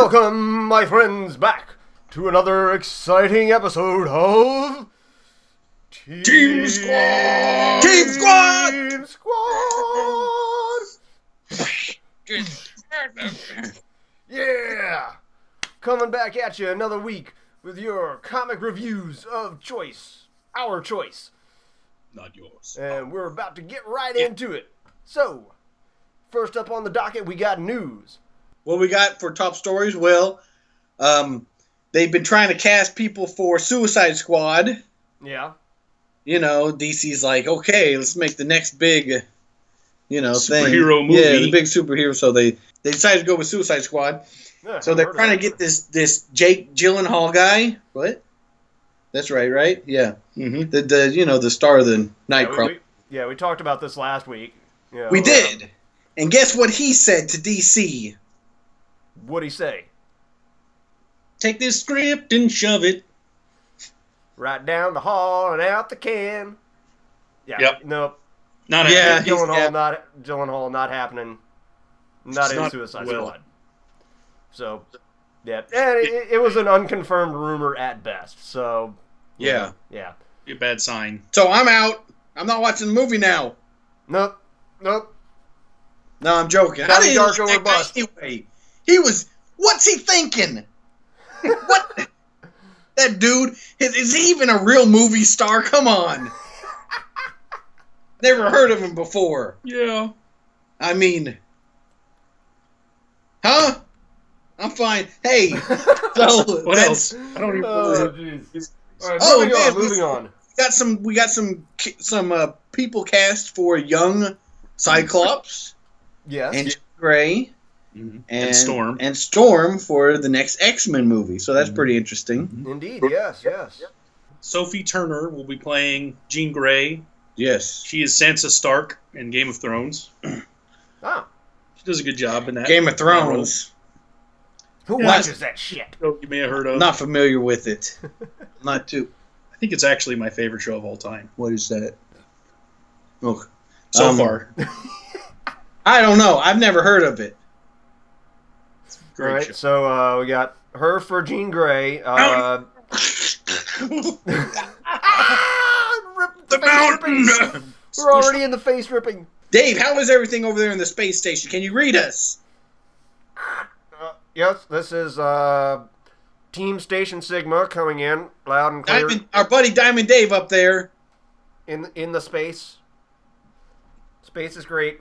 Welcome, my friends, back to another exciting episode of Team Squad! Team Squad! Yeah! Coming back at you another week with your comic reviews of choice. Our choice. Not yours. And we're about to get right into it. So, first up on the docket, we got news. What we got for top stories? Well, they've been trying to cast people for Suicide Squad. Yeah. You know, DC's like, okay, let's make the next big, Superhero thing. movie. Yeah, the big superhero. So they decided to go with Suicide Squad. Yeah, So they're trying to get this Jake Gyllenhaal guy. What? That's right? Yeah. Mm-hmm. The star of the Nightcrawler. We talked about this last week. Yeah, We did. And guess what he said to DC? What'd he say? Take this script and shove it. Right down the hall and out the can. Yeah. Yep. Nope. Not Yeah. Gyllenhaal not happening. Not in Suicide Squad. So, yeah. And it was an unconfirmed rumor at best. So, Yeah. Yeah. Be a bad sign. So I'm out. I'm not watching the movie now. Nope. No, I'm joking. Donnie I didn't Darko like or that bust. anyway. What's he thinking? What? That dude, is he even a real movie star? Come on. Never heard of him before. Yeah. I mean, I'm fine. Hey, so What else? I don't even Oh, know. jeez. All right, Oh, moving on. we got some people cast for young Cyclops Yes. and Jean Grey. Mm-hmm. And Storm for the next X-Men movie. So that's pretty interesting. Indeed, yes. Sophie Turner will be playing Jean Grey. Yes. She is Sansa Stark in Game of Thrones. Oh. She does a good job in that. Game of Thrones. Who Yeah. watches that shit? You may have heard of. Not familiar with it. Not too. I think it's actually my favorite show of all time. What is that? Oh, So far. I don't know. I've never heard of it. Great All right, show. so we got her for Jean Grey. The mountain. We're already in the face ripping. Dave, how is everything over there in the space station? Can you read us? Yes, this is Team Station Sigma coming in loud and clear Our buddy Diamond Dave up there. in the space. Space is great.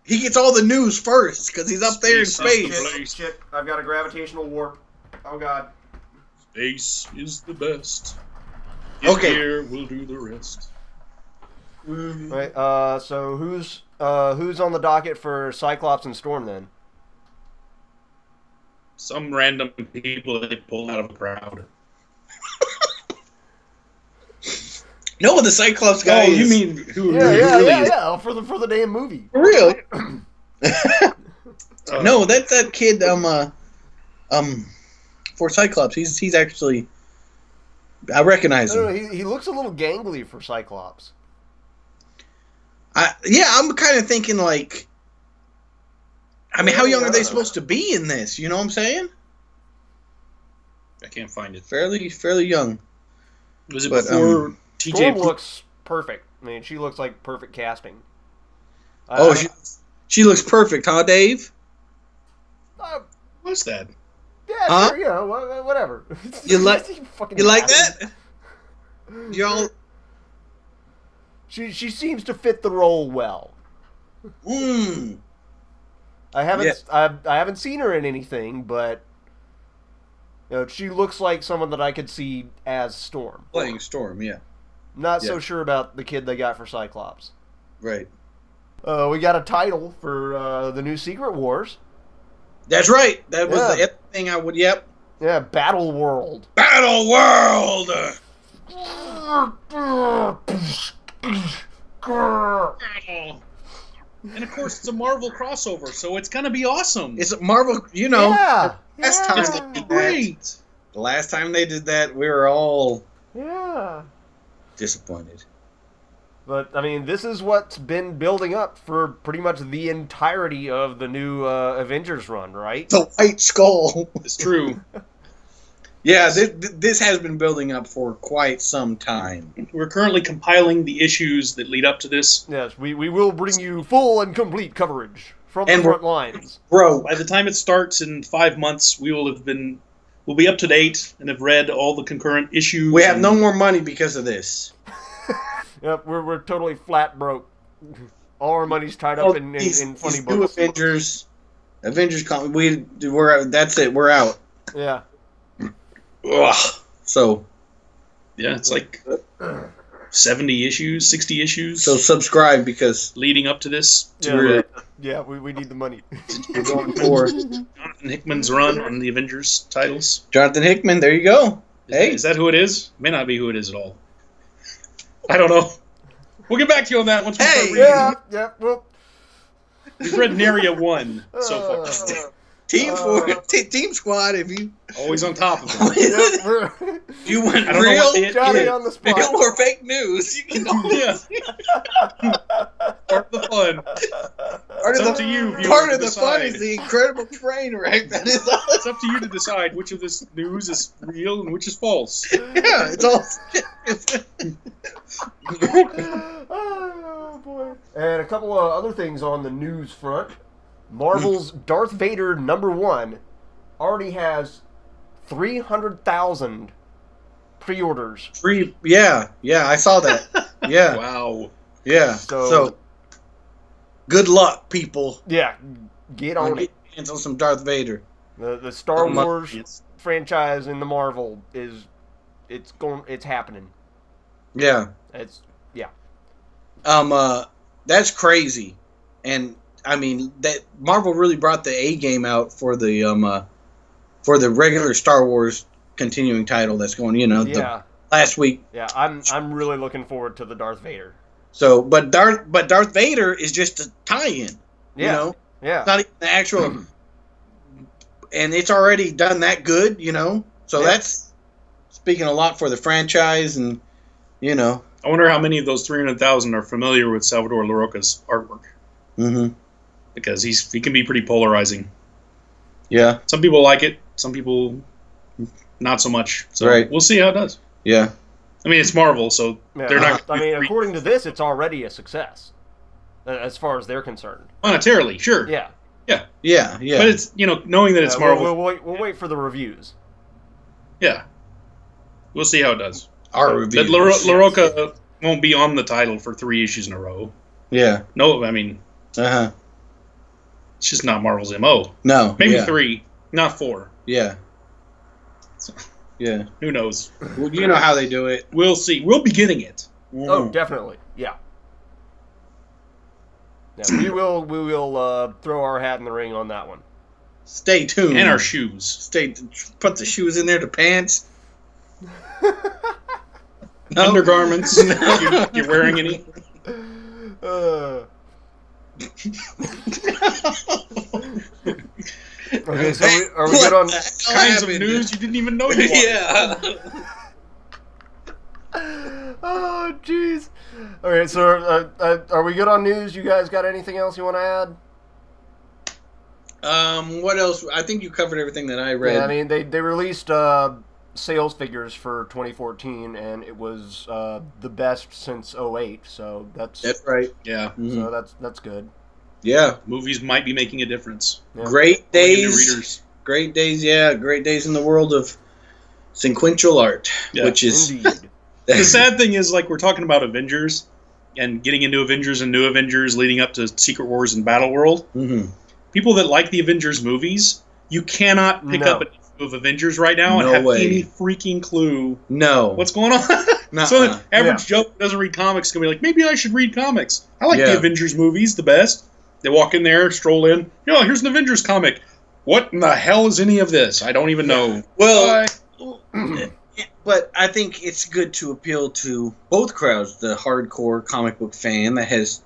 He gets all the news first because he's up there in space. Shit, I've got a gravitational warp. Oh god. Space is the best. Okay. Here we'll do the rest. Right. So who's on the docket for Cyclops and Storm then? Some random people they pulled out of a crowd. No, the Cyclops guy. You mean who? Yeah. For the damn movie. Really? No, that kid. For Cyclops, he's actually. I recognize him. He looks a little gangly for Cyclops. I'm kind of thinking like. I mean, how young are they Yeah. supposed to be in this? You know what I'm saying? I can't find it. Fairly young. Was it But, before TJ? Storm looks perfect. I mean, she looks like perfect casting. She looks perfect, huh, Dave? What's that? Yeah, Huh? sure, whatever. You like fucking you like casting. that? Y'all. She seems to fit the role well. I haven't seen her in anything, but she looks like someone that I could see as Storm. Playing Storm, yeah. Not so sure about the kid they got for Cyclops. Right. We got a title for the new Secret Wars. That's right. That was Yeah. the thing I would. Yep. Yeah, Battle World. Battle World. And of course, it's a Marvel crossover, so it's gonna be awesome. It's Marvel. You know. Yeah. Last time It's they gonna be did great. that, the last time they did that, we were all Yeah. disappointed. But, I mean, this is what's been building up for pretty much the entirety of the new Avengers run, right? The White Skull. It's true. Yeah, this has been building up for quite some time. We're currently compiling the issues that lead up to this. Yes, we will bring you full and complete coverage from the front lines. Bro, By the time it starts in 5 months, we'll be up to date and have read all the concurrent issues. we have no more money because of this. Yep, we're totally flat broke. All our money's tied up in funny New books. Avengers that's it. We're out. Yeah. Ugh. So Yeah, it's like 70 issues, 60 issues. so subscribe because leading up to this, We need the money. we're going for Jonathan Hickman's run on the Avengers titles. Jonathan Hickman. There you go. Hey, Is that who it is? May not be who it is at all. I don't know. We'll get back to you on that once we start reading. Yeah, well. We've read Naria 1 so far. Team Squad. If you Always on top of them. you want I don't know what real, Johnny on the spot. real or fake news, you can Yeah. Part of the fun. It's up to you, viewer, Part to of the fun decide. is the incredible train wreck that is us. It's up to you to decide which of this news is real and which is false. Yeah, it's all. Oh, boy. And a couple of other things on the news front. Marvel's Darth Vader #1 already has 300,000 pre-orders. Yeah, I saw that. Yeah, Wow. yeah. So, good luck, people. Yeah, get on it. Get hands on some Darth Vader. The Star Wars franchise in the Marvel it's happening. Yeah. That's crazy, and I mean that Marvel really brought the A game out for the regular Star Wars continuing title that's going. The last week. Yeah, I'm really looking forward to the Darth Vader. So, but Darth Vader is just a tie-in. Yeah. You know, Yeah. it's not even the actual, and it's already done that good. So that's speaking a lot for the franchise, and I wonder how many of those 300,000 are familiar with Salvador Larroca's artwork. Mm-hmm. Because he can be pretty polarizing. Yeah. Some people like it, some people not so much. So Right. We'll see how it does. Yeah. I mean, it's Marvel, so they're not. I mean, according to this, it's already a success, as far as they're concerned. Monetarily, sure. Yeah. Yeah. Yeah. Yeah. But it's knowing that it's Marvel. We'll wait for the reviews. Yeah. We'll see how it does. Our review. But LaRocca won't be on the title for 3 issues in a row. Yeah. No, I mean, Uh-huh. it's just not Marvel's MO. No. Maybe yeah. 3, not 4. Yeah. So, Yeah. who knows? Well, you know how they do it. We'll see. We'll be getting it. Oh, definitely. Yeah. Yeah, we will throw our hat in the ring on that one. Stay tuned. And our shoes. Put the shoes in there, the pants. No? Undergarments. You're wearing any? Okay, so are we good on Kinds of news you didn't even know you wanted. Yeah. Oh, jeez. Okay, so are we good on news? You guys got anything else you want to add? What else? I think you covered everything that I read. Yeah, I mean, they released sales figures for 2014, and it was the best since 2008. So that's right. Yeah. Mm-hmm. So that's good. Yeah. Movies might be making a difference. Yeah. Great For new days. readers. Great days. Yeah. Great days in the world of sequential art, Yeah. which is Indeed. The sad thing is, like, we're talking about Avengers and getting into Avengers and New Avengers leading up to Secret Wars and Battle World. Mm-hmm. People that like the Avengers movies, you cannot pick up an issue of Avengers right now and have any freaking clue what's going on. So the average Joe who doesn't read comics is going to be like, maybe I should read comics. I like the Avengers movies the best. They walk in there, stroll in. Yeah, here's an Avengers comic. What in the hell is any of this? I don't even know. Well, but I think it's good to appeal to both crowds: the hardcore comic book fan that has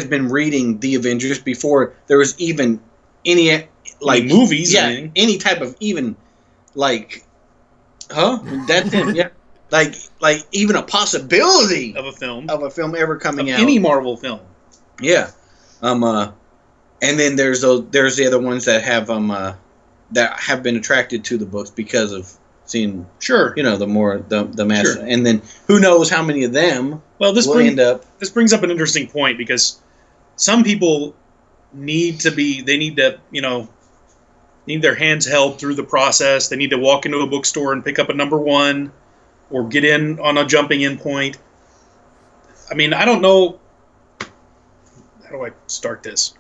been reading the Avengers before there was even any movies. Yeah, any type of even like, that's him. Yeah, like even a possibility of a film ever coming out. Any Marvel film. Yeah. And then there's the other ones that have been attracted to the books because of seeing the mass, sure. And then who knows how many of them this brings up an interesting point, because some people need their hands held through the process. They need to walk into a bookstore and pick up a number one or get in on a jumping in point. I mean, I don't know. How do I start this?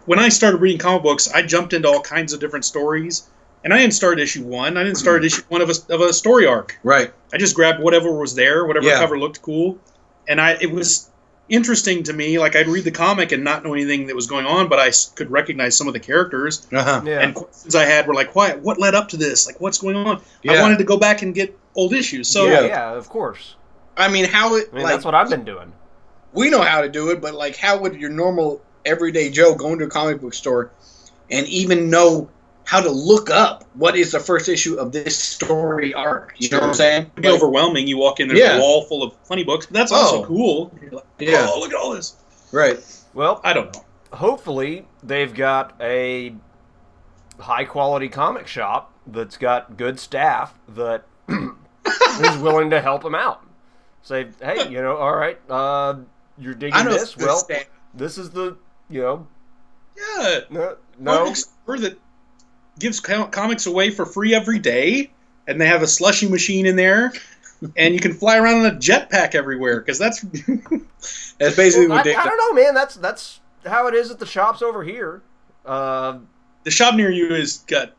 When I started reading comic books, I jumped into all kinds of different stories, and I didn't start issue 1. I didn't start issue 1 of a story arc. Right. I just grabbed whatever was there, whatever cover looked cool, and it was interesting to me. Like, I'd read the comic and not know anything that was going on, but I could recognize some of the characters. Uh-huh. Yeah. And questions I had were like, what led up to this? Like, what's going on? Yeah. I wanted to go back and get old issues. So yeah, of course. I mean, that's what I've been doing. We know how to do it, but like, how would your normal everyday Joe go into a comic book store and even know how to look up what is the first issue of this story arc? You know what I'm saying? It'd be overwhelming. You walk in, there's a wall full of funny books, but that's also cool. You're like, oh, look at all this. Right. Well, I don't know. Hopefully, they've got a high-quality comic shop that's got good staff that is willing to help them out. Say, hey, all right, you're digging this? Well, staff. This is the, Yeah. No. That gives comics away for free every day, and they have a slushy machine in there, and you can fly around in a jetpack everywhere, because that's basically what I don't know, man. That's how it is at the shops over here. The shop near you it's got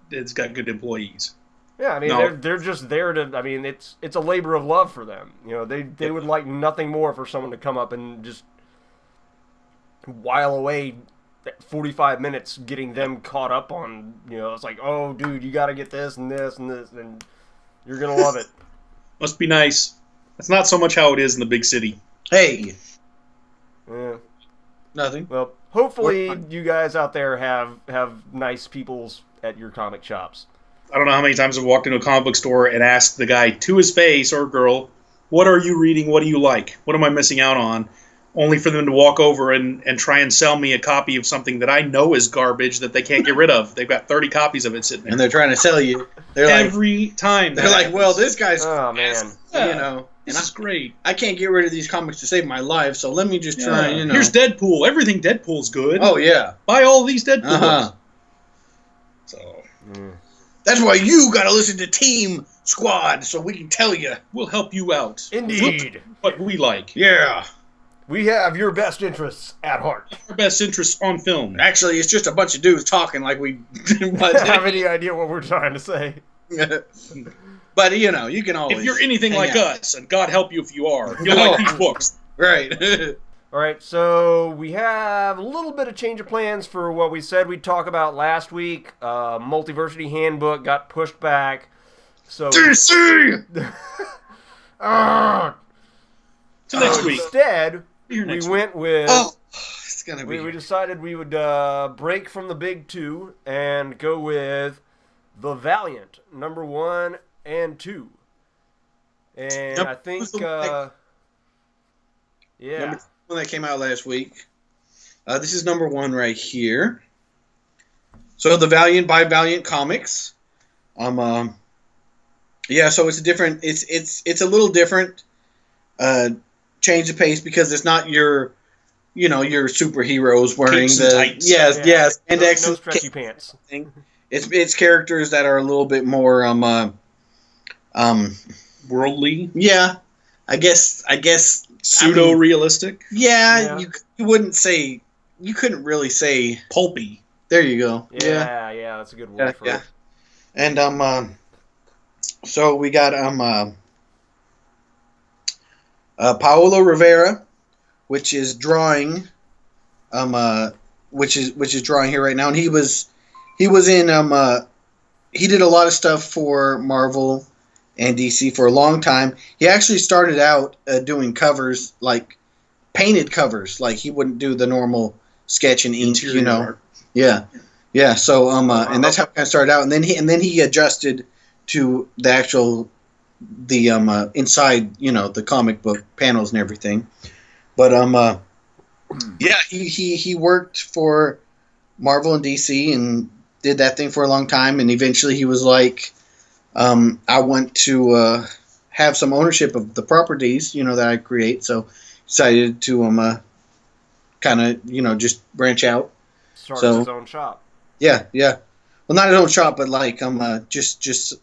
good employees. Yeah, I mean, they're just there to. I mean, it's a labor of love for them. They would like nothing more for someone to come up and just while away 45 minutes getting them caught up on. It's like, oh, dude, you got to get this and this and this, and you're gonna love it. Must be nice. That's not so much how it is in the big city. Hey. Yeah. Nothing. Well, hopefully you guys out there have nice peoples at your comic shops. I don't know how many times I've walked into a comic book store and asked the guy to his face, or girl, what are you reading? What do you like? What am I missing out on? Only for them to walk over and try and sell me a copy of something that I know is garbage that they can't get rid of. They've got 30 copies of it sitting there. And they're trying to sell you. Every time. They're like, well, this guy's... Oh, man. This is great. I can't get rid of these comics to save my life, so let me just try, Here's Deadpool. Everything Deadpool's good. Oh, yeah. Buy all these Deadpool books. So... That's why you got to listen to Team Squad, so we can tell you. We'll help you out. Indeed. What we like. Yeah. We have your best interests at heart. Our best interests on film. Actually, it's just a bunch of dudes talking like we don't have any idea what we're trying to say. But, you can always... If you're anything like us, and God help you if you are, you'll like these books. Right. All right, so we have a little bit of change of plans for what we said we'd talk about last week. Multiversity Handbook got pushed back. So DC! So next week. Instead, we went with... it's gonna be... We decided we would break from the big two and go with The Valiant, number 1 and 2. And I think... Number one that came out last week. This is number 1 right here. So The Valiant by Valient Comics. So it's a different. It's a little different. Change of pace because it's not your superheroes wearing Capes the and tights. yes and no stretchy pants. It's characters that are a little bit more worldly. Yeah, I guess. Pseudo-realistic? Yeah. You wouldn't say... You couldn't really say... Pulpy. There you go. Yeah, that's a good word for it. And, so we got, Paolo Rivera, which is drawing, which is drawing here right now. And he was in, he did a lot of stuff for Marvel and DC for a long time. He actually started out doing covers, like painted covers. Like he wouldn't do the normal sketch and ink, art. Yeah. So and that's how it kind of started out. And then he adjusted to the actual the inside, the comic book panels and everything. But yeah, he worked for Marvel and DC and did that thing for a long time, and eventually he was like, I want to have some ownership of the properties, that I create. So decided to kind of just branch out. Started his own shop. Yeah. Well, not his own shop, but like just his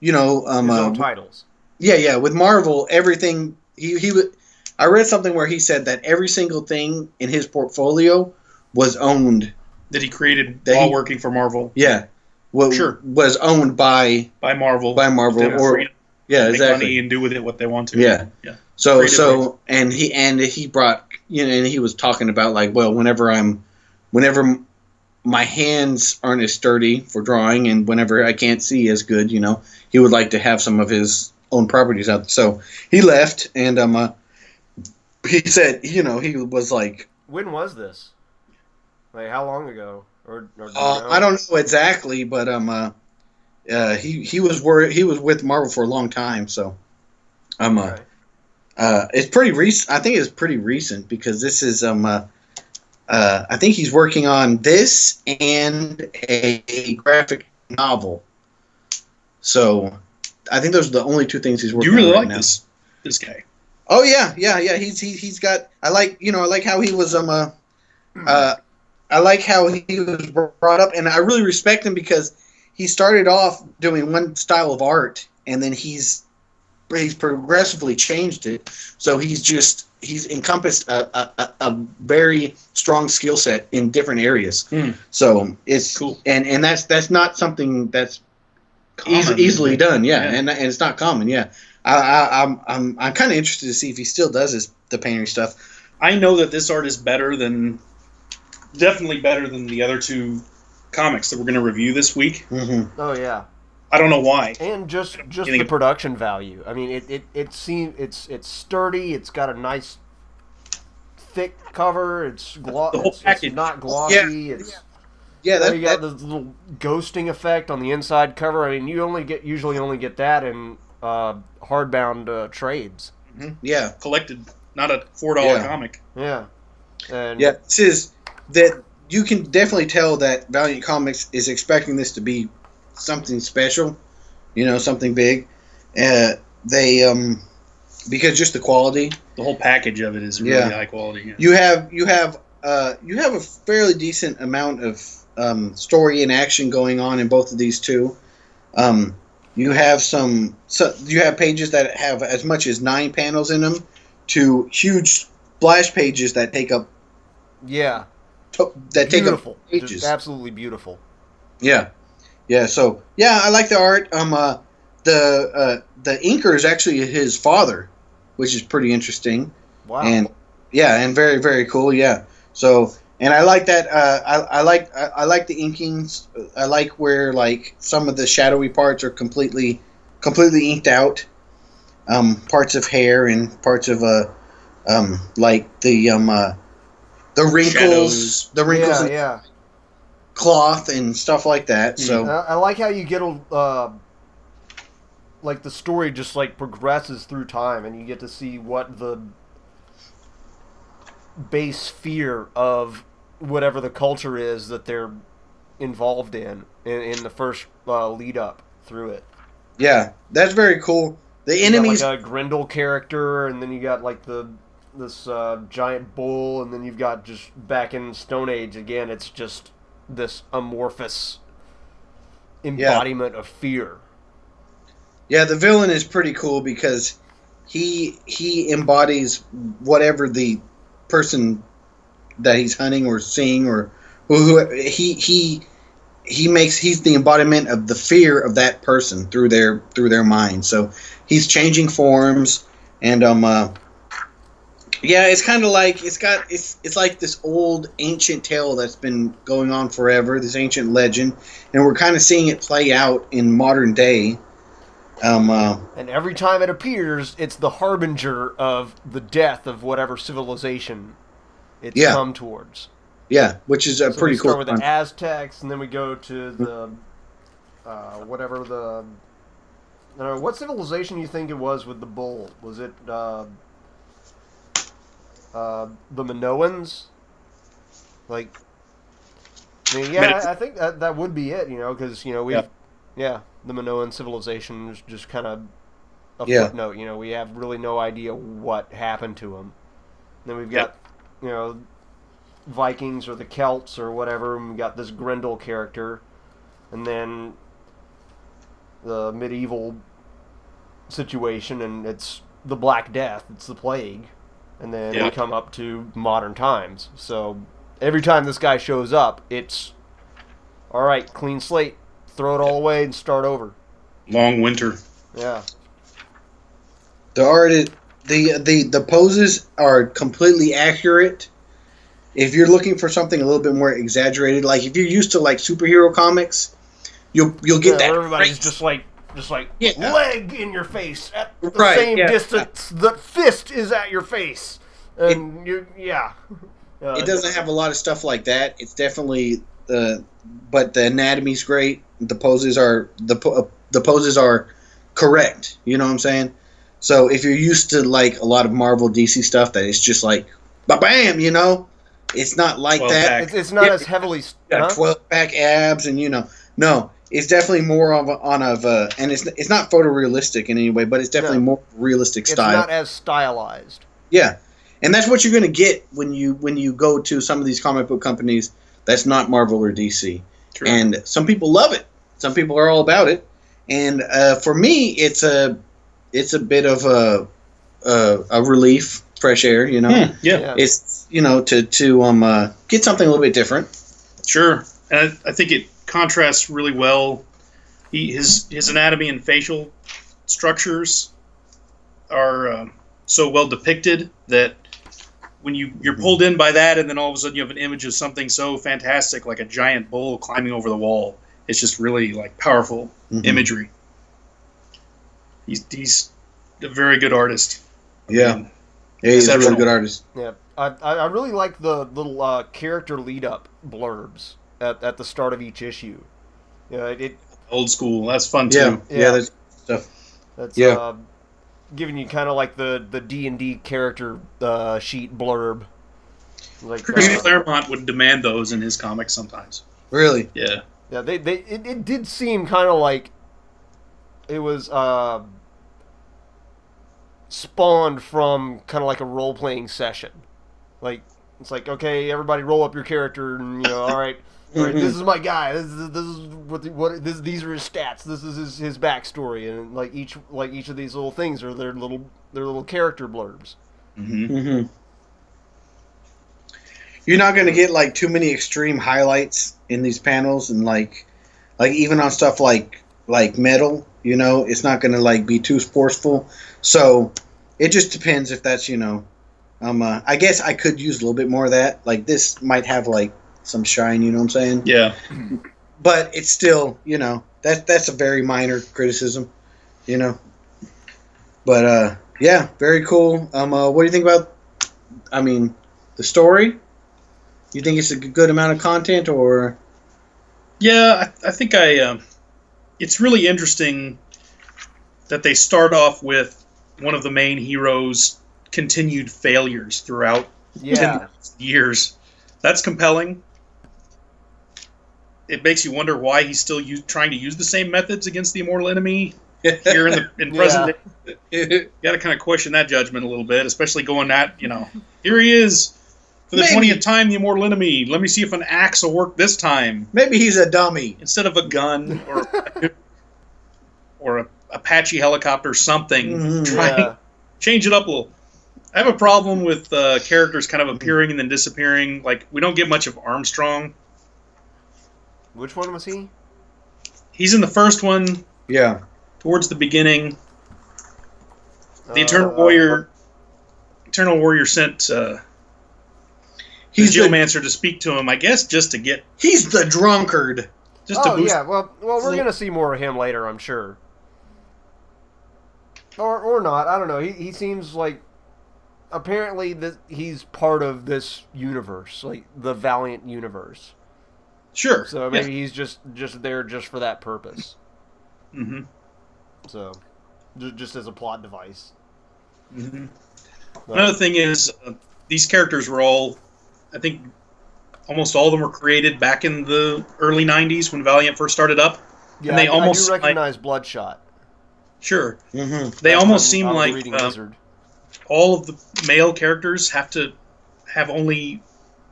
own titles. Yeah. With Marvel, everything he would. I read something where he said that every single thing in his portfolio was owned. That he created while working for Marvel. Yeah. Was owned by Marvel. By Marvel. Or yeah, make exactly. Money and do with it what they want to. Yeah. So and he brought and he was talking about like, well, whenever my hands aren't as sturdy for drawing and whenever I can't see as good, he would like to have some of his own properties out. So he left and he said, he was like, when was this? Like how long ago? Or I don't know exactly, but he was with Marvel for a long time, so okay. It's pretty recent. I think it's pretty recent because this is I think he's working on this and a graphic novel. So I think those are the only two things he's working on. Do you really right like now. this guy? Oh yeah. He's got. I like how he was I like how he was brought up, and I really respect him because he started off doing one style of art, and then he's progressively changed it. So he's encompassed a very strong skill set in different areas. So it's cool, and that's not something that's common, easily done. Yeah, and it's not common. Yeah, I'm kind of interested to see if he still does the painting stuff. I know that this art is definitely better than the other two comics that we're going to review this week. Mm-hmm. Oh yeah. I don't know why. And just the production value. I mean, it seems it's sturdy. It's got a nice thick cover. It's it's not glossy. Yeah. You got this little ghosting effect on the inside cover. I mean, you usually only get that in hardbound trades. Mm-hmm. Yeah, collected, not a $4 comic. Yeah. And this is that you can definitely tell that Valiant Comics is expecting this to be something special, something big. They because just the quality, the whole package of it is really high quality. Yeah. You have a fairly decent amount of story and action going on in both of these two. You have you have pages that have as much as 9 panels in them to huge splash pages that take up beautiful. Up pages. Just absolutely beautiful. Yeah. So I like the art. The inker is actually his father, which is pretty interesting. Wow. And very, very cool. Yeah. So and I like that. I like the inkings. I like where like some of the shadowy parts are completely inked out. Parts of hair and parts of like the wrinkles, Shadows. In cloth and stuff like that. So I like how you get like the story just like progresses through time, and you get to see what the base fear of whatever the culture is that they're involved in the first lead up through it. Yeah, that's very cool. The enemies, got, like a Grendel character, and then you got like this giant bull, and then you've got just back in Stone Age again. It's just this amorphous embodiment of fear. Yeah, the villain is pretty cool because he embodies whatever the person that he's hunting or seeing or who he's the embodiment of the fear of that person through their mind. So he's changing forms and it's kind of like it's like this old ancient tale that's been going on forever, this ancient legend, and we're kind of seeing it play out in modern day. And every time it appears, it's the harbinger of the death of whatever civilization it's come towards. Yeah, which is pretty cool. We start with the Aztecs, and then we go to the whatever the what civilization you think it was with the bull? Was it the Minoans? Like, I mean, yeah, I think that would be it. Because the Minoan civilization is just kind of a footnote. We have really no idea what happened to them. Then we've got Vikings or the Celts or whatever, and we got this Grendel character, and then the medieval situation, and it's the Black Death, it's the plague, and then we come up to modern times. So every time this guy shows up, it's all right, clean slate, throw it all away and start over. Long winter. Yeah. The poses are completely accurate. If you're looking for something a little bit more exaggerated, like if you're used to like superhero comics, you'll get that. Everybody's just like leg in your face at the same distance. The fist is at your face, and it doesn't have a lot of stuff like that. It's definitely but the anatomy's great. The poses are correct. You know what I'm saying? So if you're used to like a lot of Marvel DC stuff that it's just like bam, it's not like that. It's not as heavily 12-pack abs and no. It's definitely more of and it's not photorealistic in any way, but it's definitely more realistic style. It's not as stylized. Yeah, and that's what you're going to get when you go to some of these comic book companies that's not Marvel or DC. True. And some people love it. Some people are all about it. And for me, it's a bit of a relief, fresh air. It's to get something a little bit different. Sure, and I think it contrasts really well. His anatomy and facial structures are so well depicted that when you're pulled in by that, and then all of a sudden you have an image of something so fantastic like a giant bull climbing over the wall, it's just really like powerful imagery. He's a very good artist. Yeah, he's a really good artist. Yeah, I really like the little character lead up blurbs at the start of each issue. It old school. That's fun too. Yeah, that's stuff. That's giving you kind of like the D&D character sheet blurb. Like Chris Claremont would demand those in his comics sometimes. Really? Yeah. Yeah. It did seem kind of like it was spawned from kind of like a role playing session. Like it's like, okay, everybody roll up your character, and all right. All right, this is my guy. This is these are his stats. This is his backstory, and like each of these little things are their little character blurbs. You're not going to get like too many extreme highlights in these panels, and like even on stuff like metal, it's not going to like be too forceful. So it just depends if that's I guess I could use a little bit more of that. Like this might have like some shine, you know what I'm saying? Yeah. But it's still, that's a very minor criticism, But yeah, very cool. What do you think about? The story. You think it's a good amount of content, or? Yeah, I think it's really interesting that they start off with one of the main heroes' continued failures throughout 10 years. That's compelling. It makes you wonder why he's still trying to use the same methods against the immortal enemy here in present day. You got to kind of question that judgment a little bit, especially going at, here he is for the 20th time, the immortal enemy. Let me see if an axe will work this time. Maybe he's a dummy. Instead of a gun or a Apache helicopter, something. Change it up a little. I have a problem with characters kind of appearing and then disappearing. Like, we don't get much of Armstrong. Which one was he? He's in the first one. Yeah. Towards the beginning. The Eternal Warrior sent the Geomancer to speak to him, I guess, just to get... He's the drunkard. Just to boost... yeah. Well, we're going to see more of him later, I'm sure. Or not. I don't know. He seems like... Apparently, he's part of this universe, like the Valient universe. Sure. So maybe he's just there just for that purpose. So, just as a plot device. Mm-hmm. Another thing is, these characters were all, I think, almost all of them were created back in the early '90s when Valiant first started up. Yeah, and they I do recognize Bloodshot. Sure. Mm-hmm. They almost seem like all of the male characters have to have only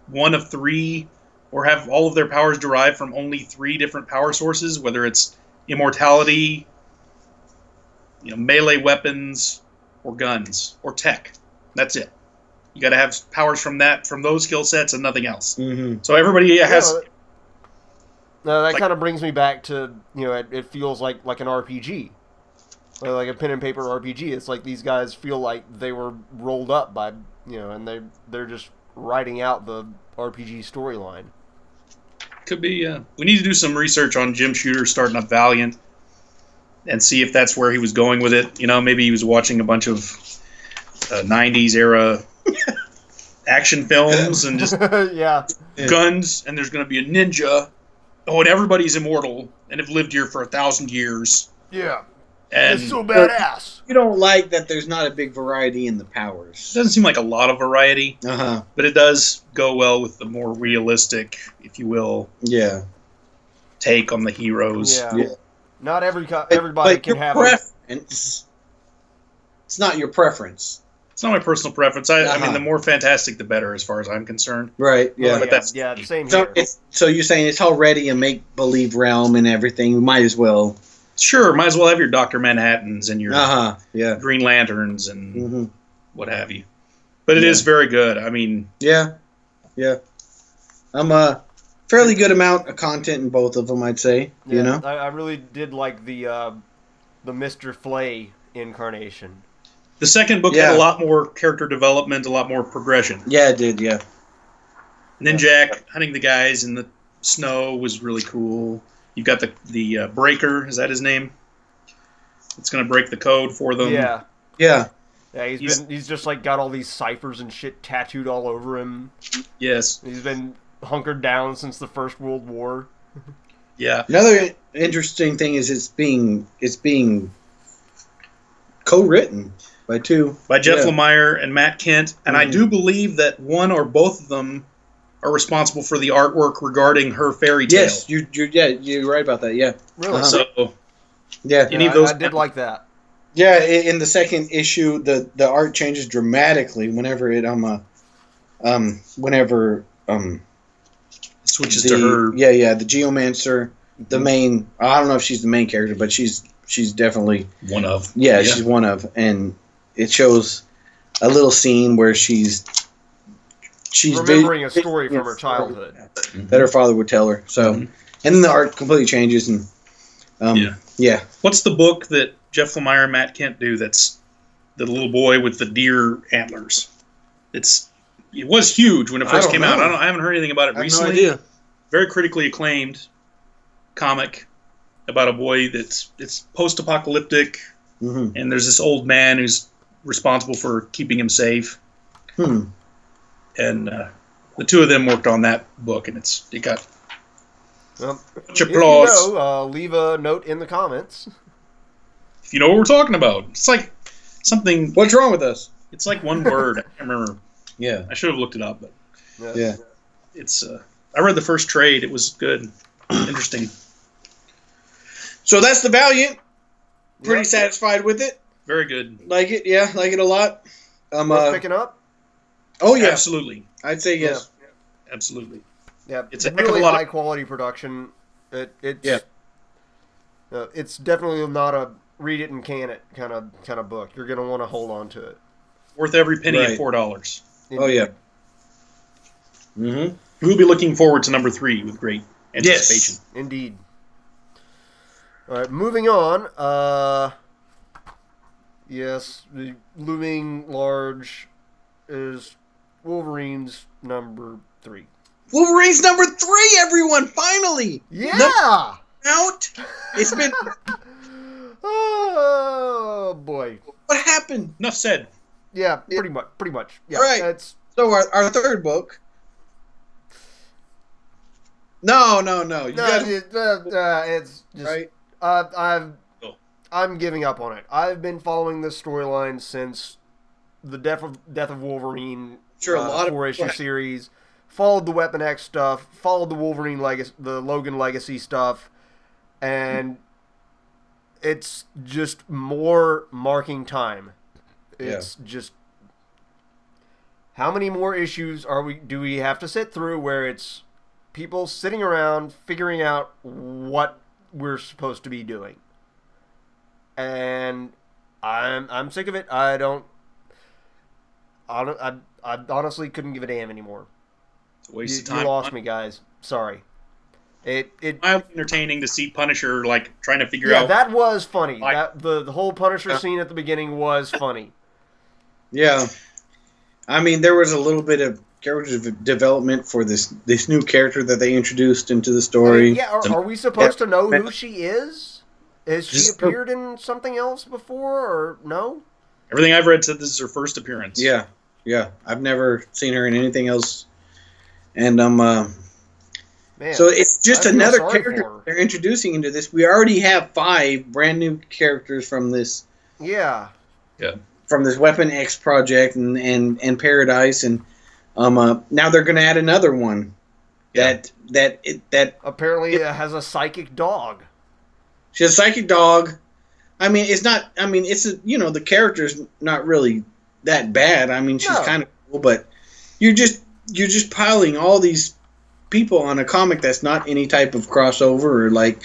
one of three, or have all of their powers derived from only three different power sources, whether it's immortality, melee weapons, or guns, or tech. That's it. You got to have powers from those skill sets and nothing else. Mm-hmm. So everybody has... that kind of brings me back to, it feels like an RPG. Like a pen and paper RPG. It's like these guys feel like they were rolled up by, and they're just writing out the RPG storyline. Could be, we need to do some research on Jim Shooter starting up Valiant and see if that's where he was going with it. Maybe he was watching a bunch of 90s era action films and just guns, and there's going to be a ninja. Oh, and everybody's immortal and have lived here for 1,000 years. Yeah. And it's so badass. You don't like that there's not a big variety in the powers. It doesn't seem like a lot of variety, but it does go well with the more realistic, if you will, take on the heroes. Yeah. Not everybody can have preference. It's not your preference. It's not my personal preference. I mean, the more fantastic, the better, as far as I'm concerned. Right. Yeah. But same here. So you're saying it's already a make-believe realm and everything. You might as well. Sure, might as well have your Dr. Manhattans and your Green Lanterns and what have you. But it is very good. I mean... Yeah. I'm a fairly good amount of content in both of them, I'd say. Yeah, I really did like the Mr. Flay incarnation. The second book had a lot more character development, a lot more progression. Yeah, it did, yeah. And then Jack hunting the guys in the snow was really cool. You've got the Breaker, is that his name? It's going to break the code for them. Yeah. Yeah. Yeah, he's just like got all these ciphers and shit tattooed all over him. Yes. He's been hunkered down since the First World War. Yeah. Another interesting thing is it's being co-written by Jeff Lemire and Matt Kent, and I do believe that one or both of them are responsible for the artwork regarding her fairy tale. Yes, you're right about that. Yeah. Really? So yeah, you need those. I did like that. Yeah, in the second issue, the art changes dramatically whenever it switches to her. Yeah, the Geomancer, the main. I don't know if she's the main character, but she's definitely one of. Yeah, she's one of, and it shows a little scene where she's remembering a story from her childhood that her father would tell her. So, and then the art completely changes, and What's the book that Jeff Lemire and Matt Kent do? That's the little boy with the deer antlers. It was huge when it first came out. I haven't heard anything about it recently. No idea. Very critically acclaimed comic about a boy it's post-apocalyptic, and there's this old man who's responsible for keeping him safe. And the two of them worked on that book, and it got much applause. Leave a note in the comments. If you know what we're talking about. It's like something... What's wrong with us? It's like one word. I can't remember. Yeah. I should have looked it up, but... Yeah. It's... I read the first trade. It was good. Interesting. So that's the Valiant. Pretty satisfied with it. Very good. Like it, yeah. Like it a lot. Worth picking up? Oh, yeah. Absolutely. I'd say yes. Yeah. Absolutely. Yeah, it's a really high quality production. It's definitely not a read it and can it kind of book. You're going to want to hold on to it. Worth every penny at $4. Oh yeah. We'll be looking forward to number 3 with great anticipation. Yes, indeed. All right, moving on. Yes, the looming large is Wolverines number 3. Wolverines number 3, everyone! Finally! Yeah! Out! It's been... Oh, boy. What happened? Enough said. Yeah, pretty much. Yeah, right. So our third book... No. It's just... Right? I'm giving up on it. I've been following this storyline since the death of Wolverine. Sure, a lot of 4-issue series. Followed the Weapon X stuff. Followed the Wolverine the Logan Legacy stuff, and it's just more marking time. It's just how many more issues do we have to sit through where it's people sitting around figuring out what we're supposed to be doing, and I'm sick of it. I honestly couldn't give a damn anymore. It's a waste of time. You lost me, guys. Sorry. It entertaining to see Punisher trying to figure Yeah, out. that was funny. The whole Punisher scene at the beginning was funny. Yeah, I mean there was a little bit of character development for this new character that they introduced into the story. Are we supposed to know who she is? Has she appeared in something else before, or no? Everything I've read said this is her first appearance. Yeah. I've never seen her in anything else, and Man, so it's just another character they're introducing into this. We already have 5 brand new characters from this. Yeah. From this Weapon X project and Paradise, and now they're going to add another one. That apparently has a psychic dog. She has a psychic dog. I mean, it's not. I mean, it's the character's not really that bad. I mean, she's kind of cool, but you're just piling all these people on a comic that's not any type of crossover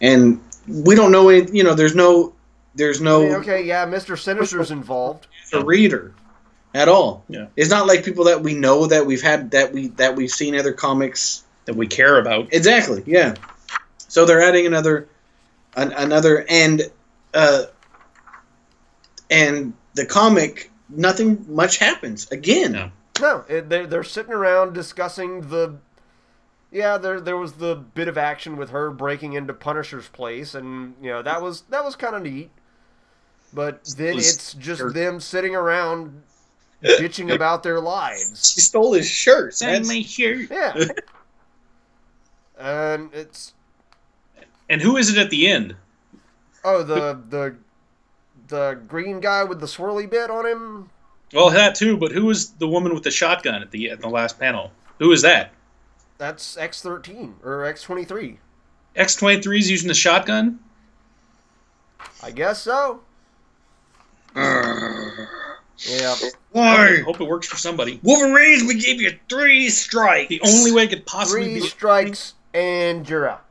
and we don't know any. There's no. Mr. Sinister's involved. A reader, at all. Yeah, it's not like people that we know that we've had that we've seen other comics that we care about. Exactly. Yeah. So they're adding another and the comic, nothing much happens again. No, they're sitting around discussing there was the bit of action with her breaking into Punisher's place, and that was kind of neat. But then it's just them sitting around bitching about their lives. She stole his shirt. Send my shirt. Yeah. And it's. And who is it at the end? Oh, the green guy with the swirly bit on him. Well, that too. But who is the woman with the shotgun at the last panel? Who is that? That's X-13 or X-23. X-23 is using the shotgun? I guess so. Yeah. I hope it works for somebody. Wolverines, we gave you 3 strikes. The only way it could possibly 3 strikes and you're out.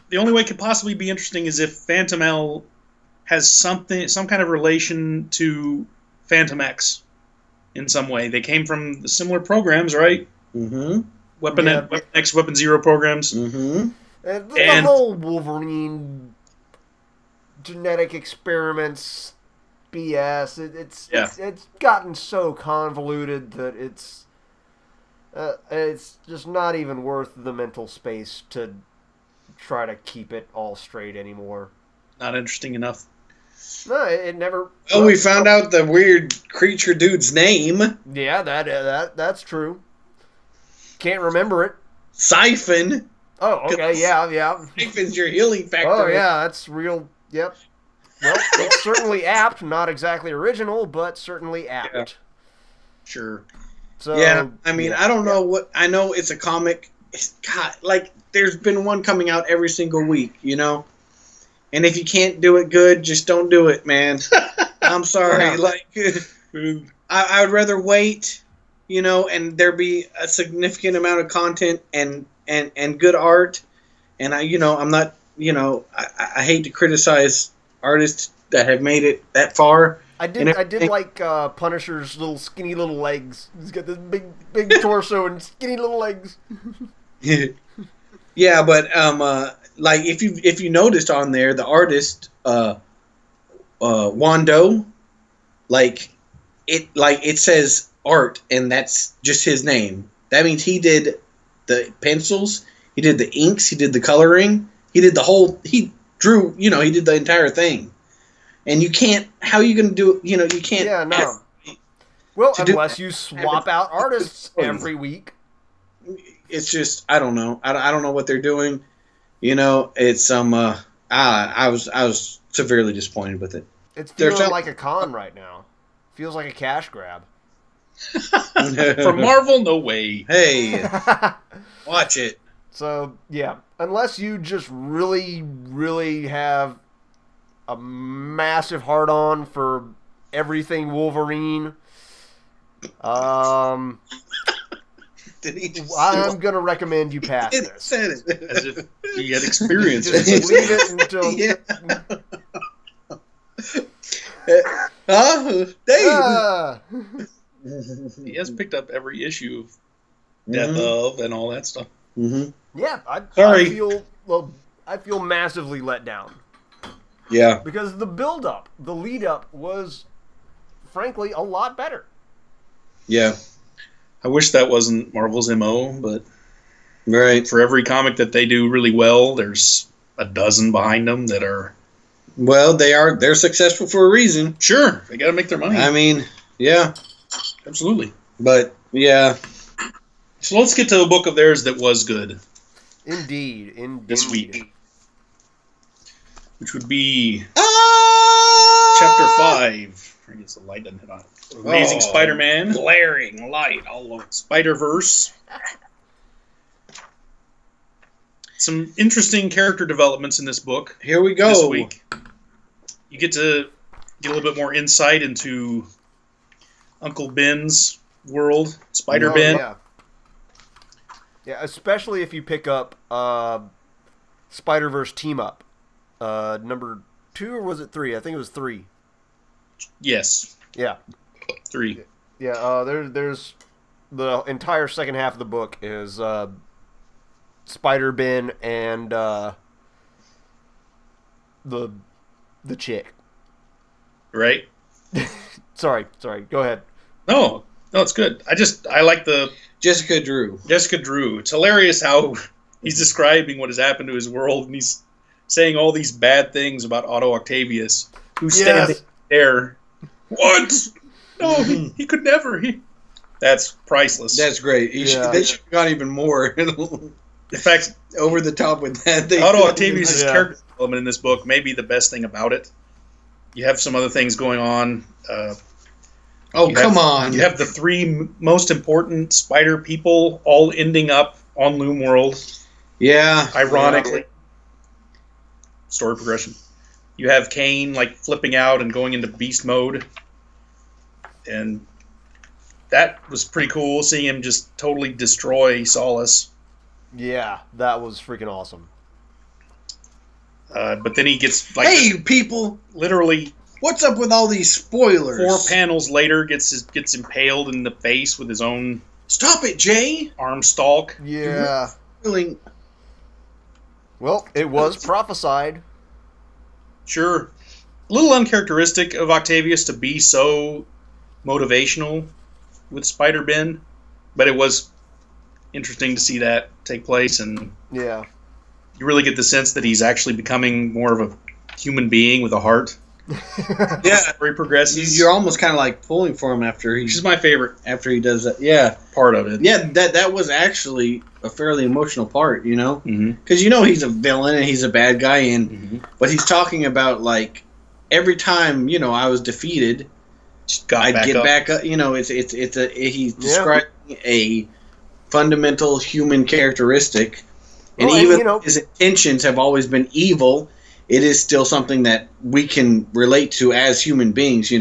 The only way it could possibly be interesting is if Phantom L has some kind of relation to Phantom X in some way. They came from the similar programs, right? Mm-hmm. Weapon X, Weapon Zero programs. Mm-hmm. The whole Wolverine genetic experiments BS. It's gotten so convoluted that it's just not even worth the mental space to try to keep it all straight anymore. Not interesting enough. No, it never. Oh, we found out the weird creature dude's name. Yeah, that's true. Can't remember it. Siphon. Oh, okay, yeah. Siphon's your healing factor. Oh, yeah, that's real. Yep. Well, it's certainly apt. Not exactly original, but certainly apt. Yeah. Sure. So, yeah, I mean, I don't know what... I know it's a comic. God, there's been one coming out every single week, And if you can't do it good, just don't do it, man. I'm sorry. I would rather wait, and there be a significant amount of content and good art. And I'm not, I hate to criticize artists that have made it that far. I did like Punisher's skinny little legs. He's got this big torso and skinny little legs. Yeah, but if you noticed on there, the artist Wando, it says art, and that's just his name. That means he did the pencils, he did the inks, he did the coloring, he did the whole. He drew, he did the entire thing. And you can't. How are you going to do it? You can't. Yeah, no. Well, unless you swap out artists every week. It's just I don't know. I don't know what they're doing. It's I was severely disappointed with it. It's feeling like a con right now. Feels like a cash grab. From Marvel, no way. Hey, watch it. So, yeah, unless you just really, really have a massive hard-on for everything Wolverine, I'm going to recommend you pass this. Said it. As if you had experience. Just leave it until... Dave! He has picked up every issue of Death of and all that stuff. Mm-hmm. Yeah, I feel massively let down. Yeah. Because the build-up, the lead-up was, frankly, a lot better. Yeah. I wish that wasn't Marvel's MO, but right. For every comic that they do really well, there's a dozen behind them that are... Well, they're successful for a reason. Sure, they got to make their money. I mean, yeah. Absolutely. But, yeah. So let's get to a book of theirs that was good. Indeed. This week. Which would be Chapter 5. I guess the light doesn't hit on it. Amazing Spider-Man. Glaring light all over. Spider-Verse. Some interesting character developments in this book. Here we go. This week. You get to get a little bit more insight into Uncle Ben's world, Spider-Ben. Yeah, especially if you pick up Spider-Verse Team Up. Number 2, or was it 3? I think it was 3. Yes. Yeah. 3. Yeah, there's the entire second half of the book is Spider-Ben and the chick. Right? Sorry. Go ahead. No, it's good. I like the... Jessica Drew. It's hilarious how he's describing what has happened to his world, and he's saying all these bad things about Otto Octavius, who's standing there. What? No, he could never. That's priceless. That's great. They should have gone even more. In fact, over the top with that. Otto Octavius' character development in this book may be the best thing about it. You have some other things going on. Come on. You have the 3 most important spider people all ending up on Loom World. Yeah. Ironically. Yeah. Story progression. You have Kane flipping out and going into beast mode. And that was pretty cool, seeing him just totally destroy Solace. Yeah, that was freaking awesome. But then he gets hey, people! Literally... What's up with all these spoilers? 4 panels later, gets impaled in the face with his own... Stop it, Jay! Arm stalk. Yeah. Really? Well, it was prophesied. Sure. A little uncharacteristic of Octavius to be so motivational with Spider-Ben, but it was interesting to see that take place, and yeah, you really get the sense that he's actually becoming more of a human being with a heart. Yeah, where he progresses. You're almost kind of pulling for him after which is my favorite after he does that. Yeah, part of it. Yeah, that was actually a fairly emotional part, because he's a villain and he's a bad guy, and but he's talking about every time I was defeated, I'd get back up. He's describing a fundamental human characteristic, and his intentions have always been evil. It is still something that we can relate to as human beings,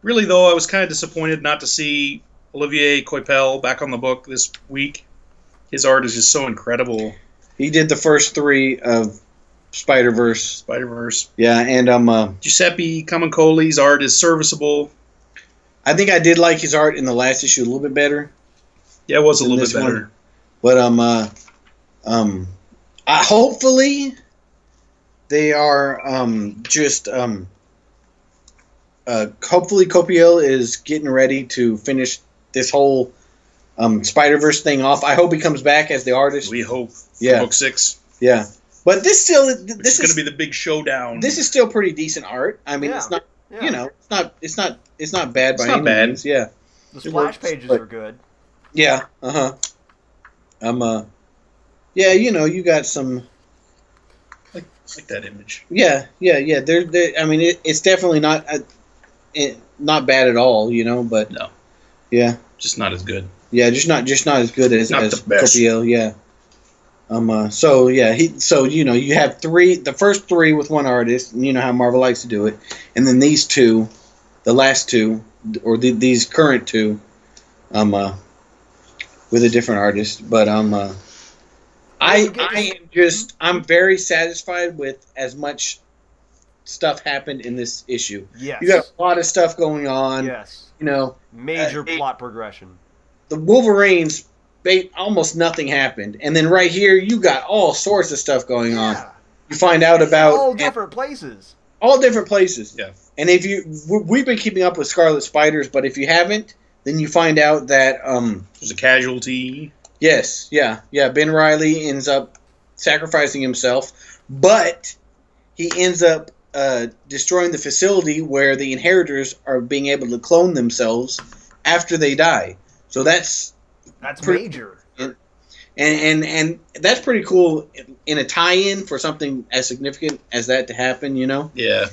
Really, though, I was kind of disappointed not to see Olivier Coipel back on the book this week. His art is just so incredible. He did the first 3 of Spider-Verse. Yeah, and Giuseppe Camuncoli's art is serviceable. I think I did like his art in the last issue a little bit better. Yeah, it was a little bit better. But hopefully they are hopefully Copiel is getting ready to finish this whole Spider-Verse thing off. I hope he comes back as the artist. We hope. For book 6. Yeah. But this is going to be the big showdown. This is still pretty decent art. I mean, it's not it's not bad by any means. Yeah. The splash pages are good. Yeah. Yeah, you got some I like that image. Yeah. I mean, it's definitely not bad at all, But no, yeah, just not as good. Yeah, just not as good as Copiel. Yeah. So yeah, you have the first three with one artist, and you know how Marvel likes to do it, and then these two, the last two, or these current two, with a different artist. But I'm very satisfied with as much stuff happened in this issue. Yes. You got a lot of stuff going on. Yes. Major plot progression. The Wolverines, almost nothing happened, and then right here you got all sorts of stuff going on. You find out about all different places. All different places. Yeah. And we've been keeping up with Scarlet Spiders, but if you haven't, then you find out that there's a casualty. Yes. Yeah. Ben Reilly ends up sacrificing himself, but he ends up destroying the facility where the inheritors are being able to clone themselves after they die. So that's major. And that's pretty cool in a tie-in for something as significant as that to happen, Yeah.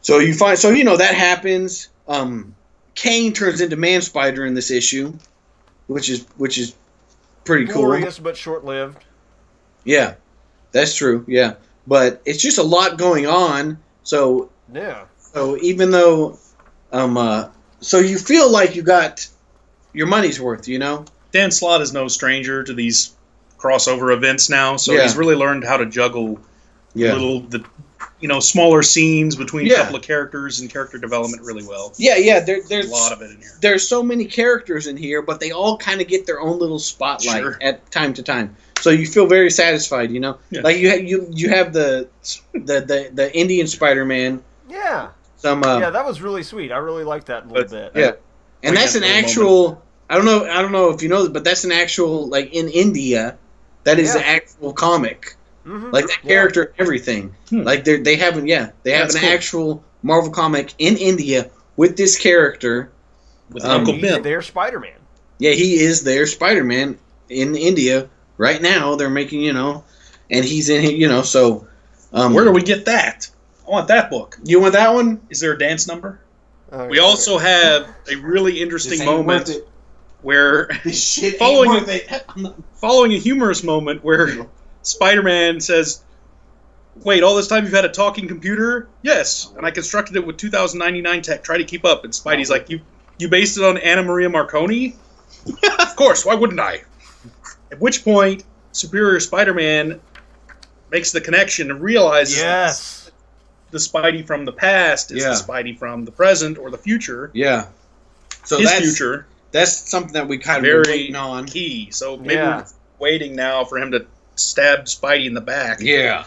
So that happens. Kane turns into Man Spider in this issue, which is pretty cool. Glorious but short-lived. Yeah, that's true. Yeah, but it's just a lot going on. So yeah. So even though, so you feel like you got your money's worth, Dan Slott is no stranger to these crossover events now, so he's really learned how to juggle smaller scenes between a couple of characters and character development really well. Yeah. There's a lot of it in here. There's so many characters in here, but they all kind of get their own little spotlight at time to time. So you feel very satisfied, Yeah. Like you have the Indian Spider-Man. Yeah. That was really sweet. I really liked that a little bit. Yeah. And that's an actual. I don't know if you know, but that's an actual, like, in India, that is an actual comic. Mm-hmm. Like that character and everything. Like they have an actual Marvel comic in India with this character. With Uncle Ben. Their Spider-Man. Yeah, he is their Spider-Man in India right now. They're making, and he's in here, so. Where do we get that? I want that book. You want that one? Is there a dance number? We also have a really interesting moment where following a humorous moment where Spider-Man says, "Wait, all this time you've had a talking computer?" "Yes, and I constructed it with 2099 tech. Try to keep up." And Spidey's like, "You based it on Anna Maria Marconi?" "Of course, why wouldn't I?" At which point, Superior Spider-Man makes the connection and realizes the Spidey from the past is the Spidey from the present or the future. Yeah. So his future. That's something that we kind of waiting on. Key. So maybe we're waiting now for him to stab Spidey in the back. Yeah.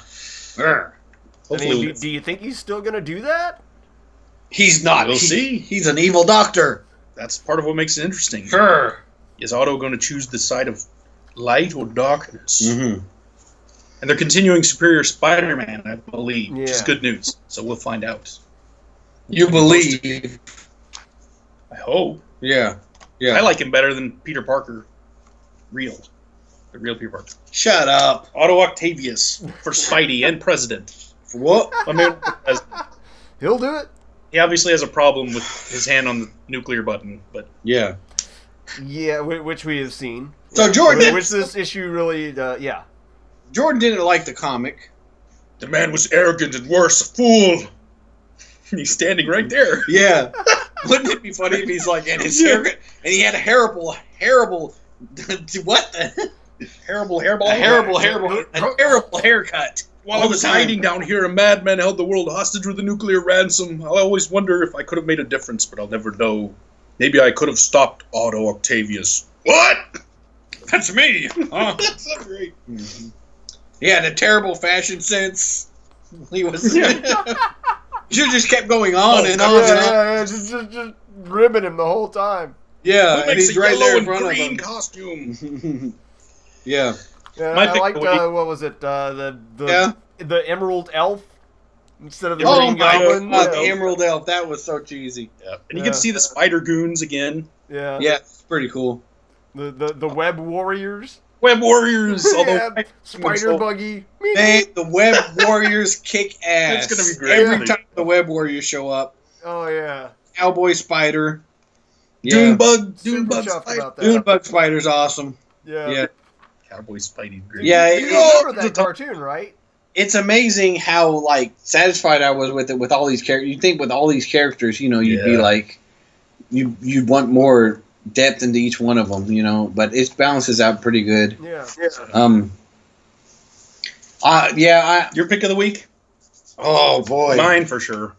Hopefully. Do you think he's still going to do that? He's not. We'll see. He's an evil doctor. That's part of what makes it interesting. Sure. Is Otto going to choose the side of light or darkness? Mm-hmm. And they're continuing Superior Spider-Man, I believe, which is good news. So we'll find out. You believe? I hope. Yeah. I like him better than Peter Parker. The real Peter Parker. Shut up. Otto Octavius for Spidey and President. For what? He'll do it. He obviously has a problem with his hand on the nuclear button, but yeah, which we have seen. So Jordan, which this issue really, Jordan didn't like the comic. The man was arrogant and worse, a fool. He's standing right there. Yeah. Wouldn't it be funny if he's like, and his hair, and he had a terrible, what the? Terrible haircut. While I was hiding down here, a madman held the world hostage with a nuclear ransom. I always wonder if I could have made a difference, but I'll never know. Maybe I could have stopped Otto Octavius. What? That's me. That's so great. Mm-hmm. He had a terrible fashion sense. He was. You just kept going on and on and on. Yeah, just ribbing him the whole time. Yeah, and he's right there in front of him. Costume. Yeah. I liked what was it? The Emerald Elf instead of the Green Goblin. The Emerald Elf. That was so cheesy. Yeah, and you can see the Spider Goons again. Yeah. Yeah, it's pretty cool. The Web Warriors. Web Warriors. Yeah, Spider Buggy. Man, the Web Warriors kick ass. It's gonna be great. Every time the Web Warriors show up. Oh yeah. Cowboy Spider. Yeah. Dunebug Spider's awesome. Yeah. Cowboy Spidey. Great. Yeah, you remember that cartoon, right? It's amazing how satisfied I was with it with all these characters. You think with all these characters, you'd be like, you'd want more depth into each one of them, But it balances out pretty good. Yeah. Your pick of the week? Oh boy, mine for sure.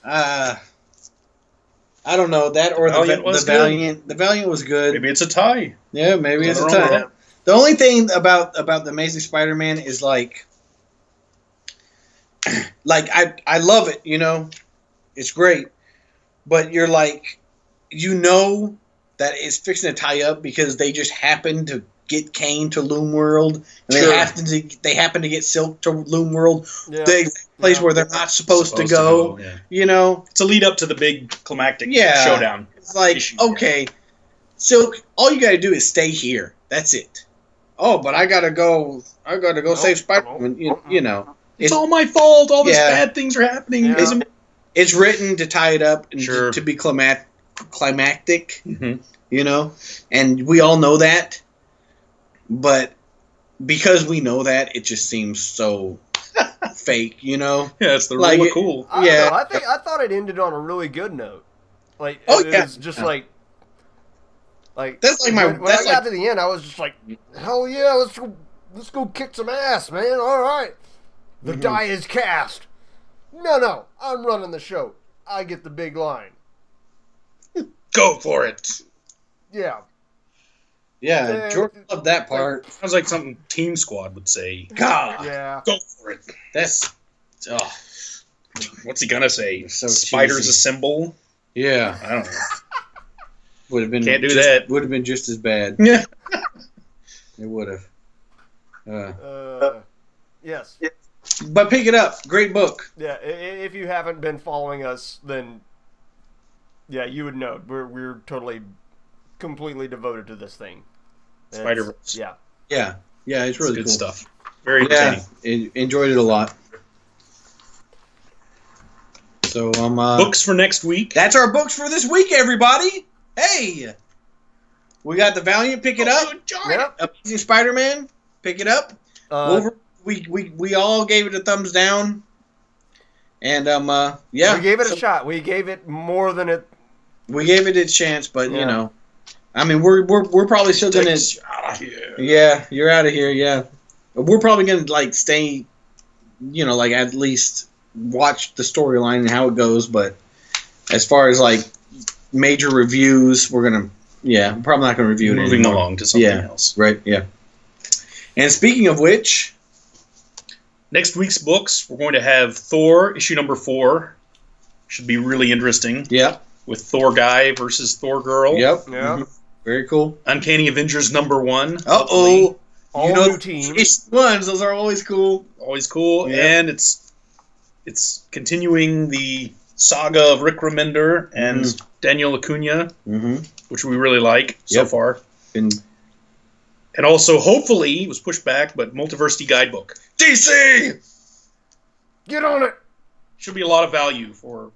I don't know that or the Valiant. The Valiant was good. Maybe it's a tie. Yeah, maybe it's a tie. The only thing about the Amazing Spider-Man is I love it, it's great, but you're that it's fixing to tie up because they just happen to get Kane to Loom World, and they happen to get Silk to Loom World, the place where they're not supposed to go. It's a lead up to the big climactic showdown. It's okay, Silk, all you gotta do is stay here. That's it. Oh, but I gotta go save Spider-Man. It's all my fault. All these bad things are happening. Yeah. It's written to tie it up and to be climactic, and we all know that. But because we know that, it just seems so fake, Yeah, it's the rule of cool. I thought it ended on a really good note. It's just that's when I got to the end, I was just like, hell yeah, let's go kick some ass, man. All right. The die is cast. No, I'm running the show. I get the big line. Go for it. Yeah. Yeah, Jordan loved that part. Sounds like something Team Squad would say. God. Yeah. Go for it. What's he gonna say? So Spiders cheesy. assemble? Yeah. I don't know. Would have been Can't do that. Would have been just as bad. Yeah. It would have. Yes. But pick it up. Great book. Yeah, if you haven't been following us, then you would know. We're totally, completely devoted to this thing. Spider-Verse. Yeah. Yeah, it's really good cool stuff. Very entertaining. Yeah, enjoyed it a lot. So books for next week. That's our books for this week, everybody. Hey, we got the Valiant. Pick it up. Yep. Amazing Spider-Man. Pick it up. Wolverine. We all gave it a thumbs down, and we gave it a shot. We gave it more than it. We gave it a chance, but we're probably still gonna. Out of here. Yeah, you're out of here. Yeah, we're probably gonna stay, at least watch the storyline and how it goes. But as far as major reviews, we're gonna. Yeah, I'm probably not gonna review it. Moving along to something else. Right. Yeah. And speaking of which. Next week's books, we're going to have Thor, issue number 4. Should be really interesting. Yep. With Thor Guy versus Thor Girl. Yep. Yeah. Mm-hmm. Very cool. Uncanny Avengers number 1. Uh-oh. All new team. Ones, those are always cool. Always cool. Yep. And it's continuing the saga of Rick Remender and Daniel Acuna, which we really like so far. And also, hopefully, it was pushed back, but Multiversity Guidebook. DC! Get on it! Should be a lot of value for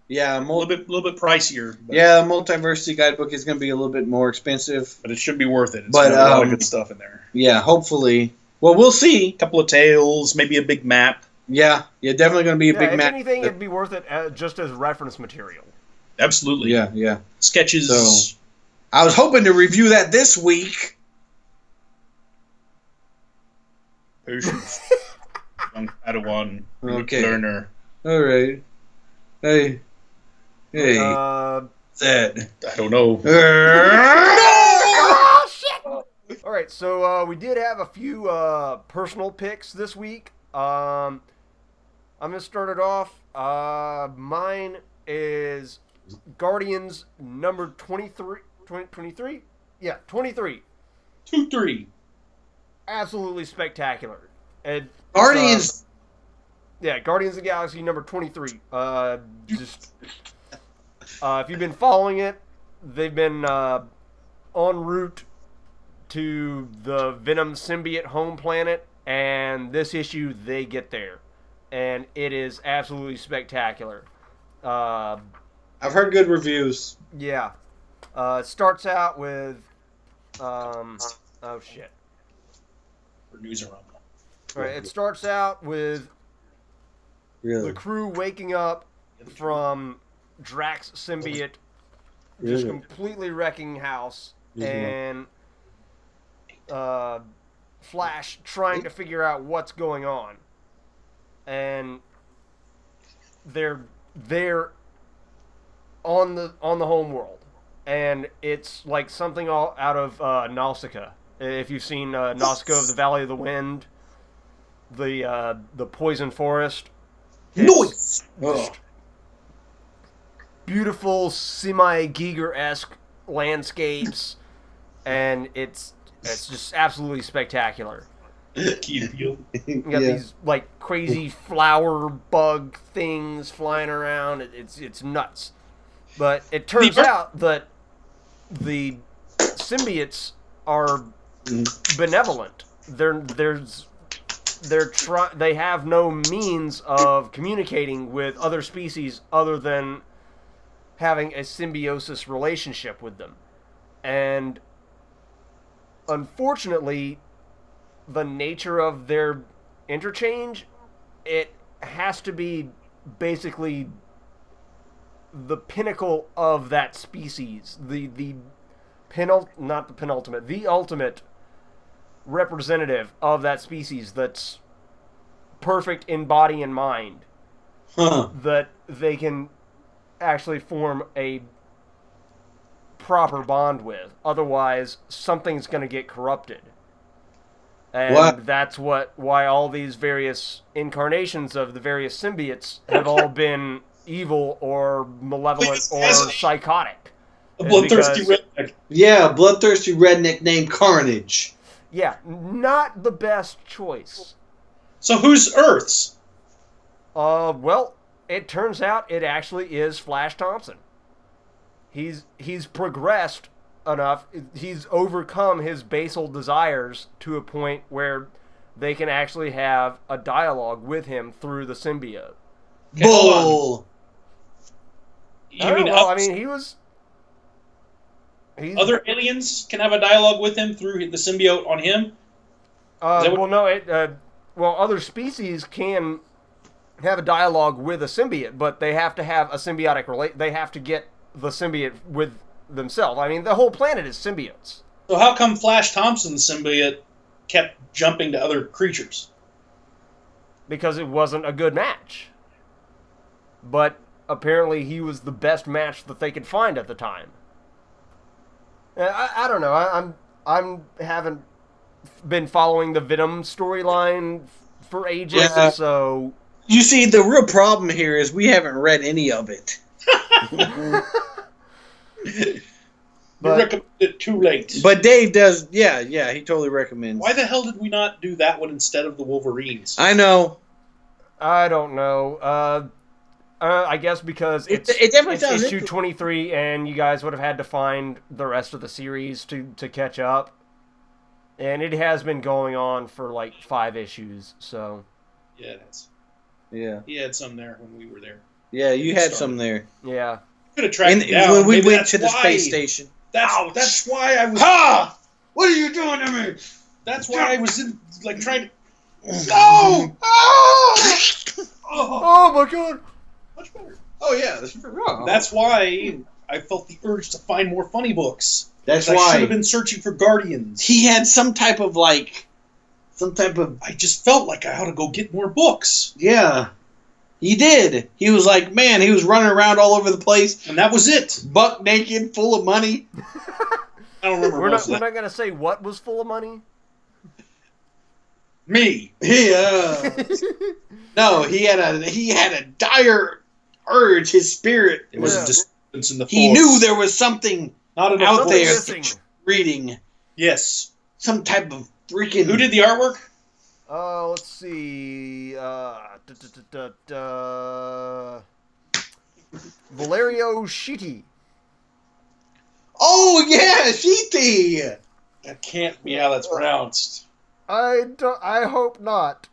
a little bit pricier. But the Multiversity Guidebook is going to be a little bit more expensive. But it should be worth it. It's got a lot of good stuff in there. Yeah, hopefully. Well, we'll see. A couple of tales, maybe a big map. Yeah, definitely going to be a big map. If anything, it'd be worth it just as reference material. Absolutely. Yeah. Sketches. So, I was hoping to review that this week. Patience. Young Padawan. Learner. All right. Hey. That. I don't know. Oh, shit! All right, so we did have a few personal picks this week. I'm going to start it off. Mine is Guardians number 23. 23? Yeah, 23. 2-3. Absolutely spectacular. And Guardians. Guardians of the Galaxy number 23. If you've been following it, they've been en route to the Venom symbiote home planet, and this issue they get there, and it is absolutely spectacular. I've heard good reviews. Yeah. It starts out with oh shit. News around. All right, it starts out with the crew waking up from Drax symbiote just completely wrecking house, and Flash trying to figure out what's going on, and they're on the home world, and it's like something all out of Nausicaa. If you've seen Nausicaa of the Valley of the Wind, the poison forest, noise. Beautiful semi-Giger-esque landscapes, and it's just absolutely spectacular. You got these like crazy flower bug things flying around. It's nuts. But it turns out that the symbiotes are benevolent. They have no means of communicating with other species other than having a symbiosis relationship with them. And unfortunately, the nature of their interchange, it has to be basically the pinnacle of that species. The ultimate representative of that species that's perfect in body and mind. That they can actually form a proper bond with. Otherwise, something's going to get corrupted. And that's why all these various incarnations of the various symbiotes have all been evil or malevolent or psychotic. A bloodthirsty redneck. Yeah, a bloodthirsty redneck named Carnage. Yeah, not the best choice. So who's Earth's? Well, it turns out it actually is Flash Thompson. He's progressed enough. He's overcome his basal desires to a point where they can actually have a dialogue with him through the symbiote. Bull. Other aliens can have a dialogue with him through the symbiote on him? Other species can have a dialogue with a symbiote, but they have to have a symbiotic they have to get the symbiote with themselves. I mean, the whole planet is symbiotes. So how come Flash Thompson's symbiote kept jumping to other creatures? Because it wasn't a good match. But apparently he was the best match that they could find at the time. I don't know. I haven't been following the Venom storyline for ages, so... You see, the real problem here is we haven't read any of it. But recommend it too late. But Dave does, yeah, he totally recommends. Why the hell did we not do that one instead of the Wolverines? I know. I don't know. I guess because it's issue 23, and you guys would have had to find the rest of the series to catch up. And it has been going on for like 5 issues, so... Yeah, that's... Yeah. He had some there when we were there. Yeah, you had some there. Yeah. Could have tracked it down. When we went to the space station. That's why I was... Ha! What are you doing to me? That's why I was trying to... No! Oh my god! Much better. Oh yeah, that's why I felt the urge to find more funny books. That's why I should have been searching for Guardians. He had some type of. I just felt like I ought to go get more books. Yeah, he did. He was like, man, he was running around all over the place, and that was it. Buck naked, full of money. I don't remember. We're not gonna say what was full of money. Me. Yeah. No, he had a dire urge. His spirit was a disturbance in the force. He knew there was something out there reading. Yes. Some type of freaking... Who did the artwork? Let's see. Valerio Schiti. Oh, yeah, Schiti! That can't be how that's pronounced. I hope not.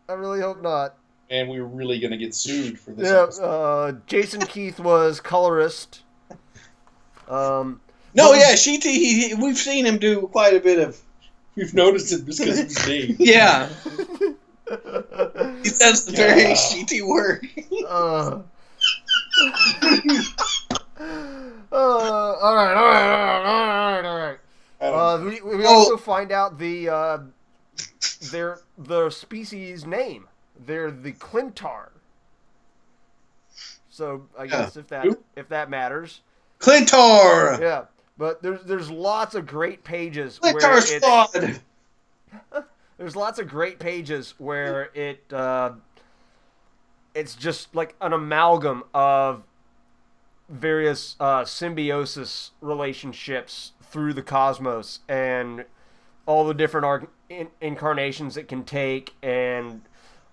I really hope not. And we're really going to get sued for this. Yeah, Jason Keith was colorist. we've seen him do quite a bit of... We've noticed it because of his name. Yeah. He does the very shitty work. All right. We also find out their species name. They're the Clintar. So I guess if that matters. Clintar. Yeah, but there's lots of great pages Clintar Squad. There's lots of great pages where it's just like an amalgam of various symbiosis relationships through the cosmos and all the different incarnations it can take and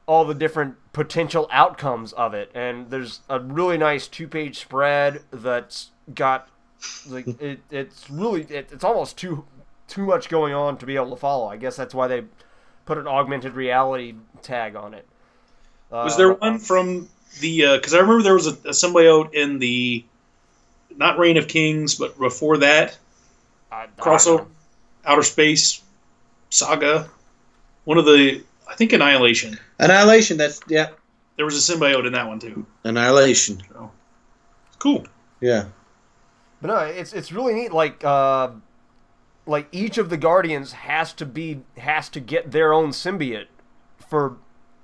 all the different potential outcomes of it. And there's a really nice 2-page spread that's got like it's almost too much going on to be able to follow. I guess that's why they put an augmented reality tag on it. Was there one from the... because I remember there was a symbiote in the... Not Reign of Kings, but before that. Crossover. Outer Space Saga. One of the... I think Annihilation. Annihilation, that's... Yeah. There was a symbiote in that one, too. Annihilation. So, cool. Yeah. But no, it's really neat. Like each of the Guardians has to get their own symbiote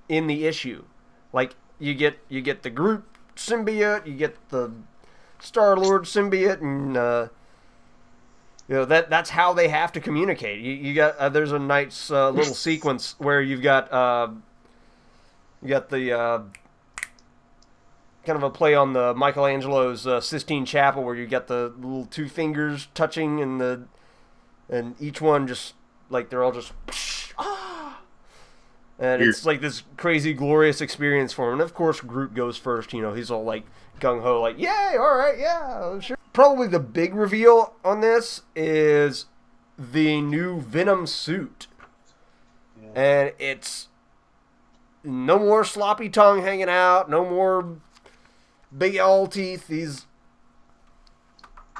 in the issue. Like you get the Groot symbiote, you get the Star-Lord symbiote, and that's how they have to communicate. You got there's a nice little sequence where you've got the kind of a play on the Michelangelo's Sistine Chapel, where you got the little 2 fingers touching and each one just like they're all just and it's like this crazy glorious experience for him. And of course Groot goes first. He's all like gung ho, like yay, all right, yeah, sure. Probably the big reveal on this is the new Venom suit, and it's no more sloppy tongue hanging out, no more big old teeth. He's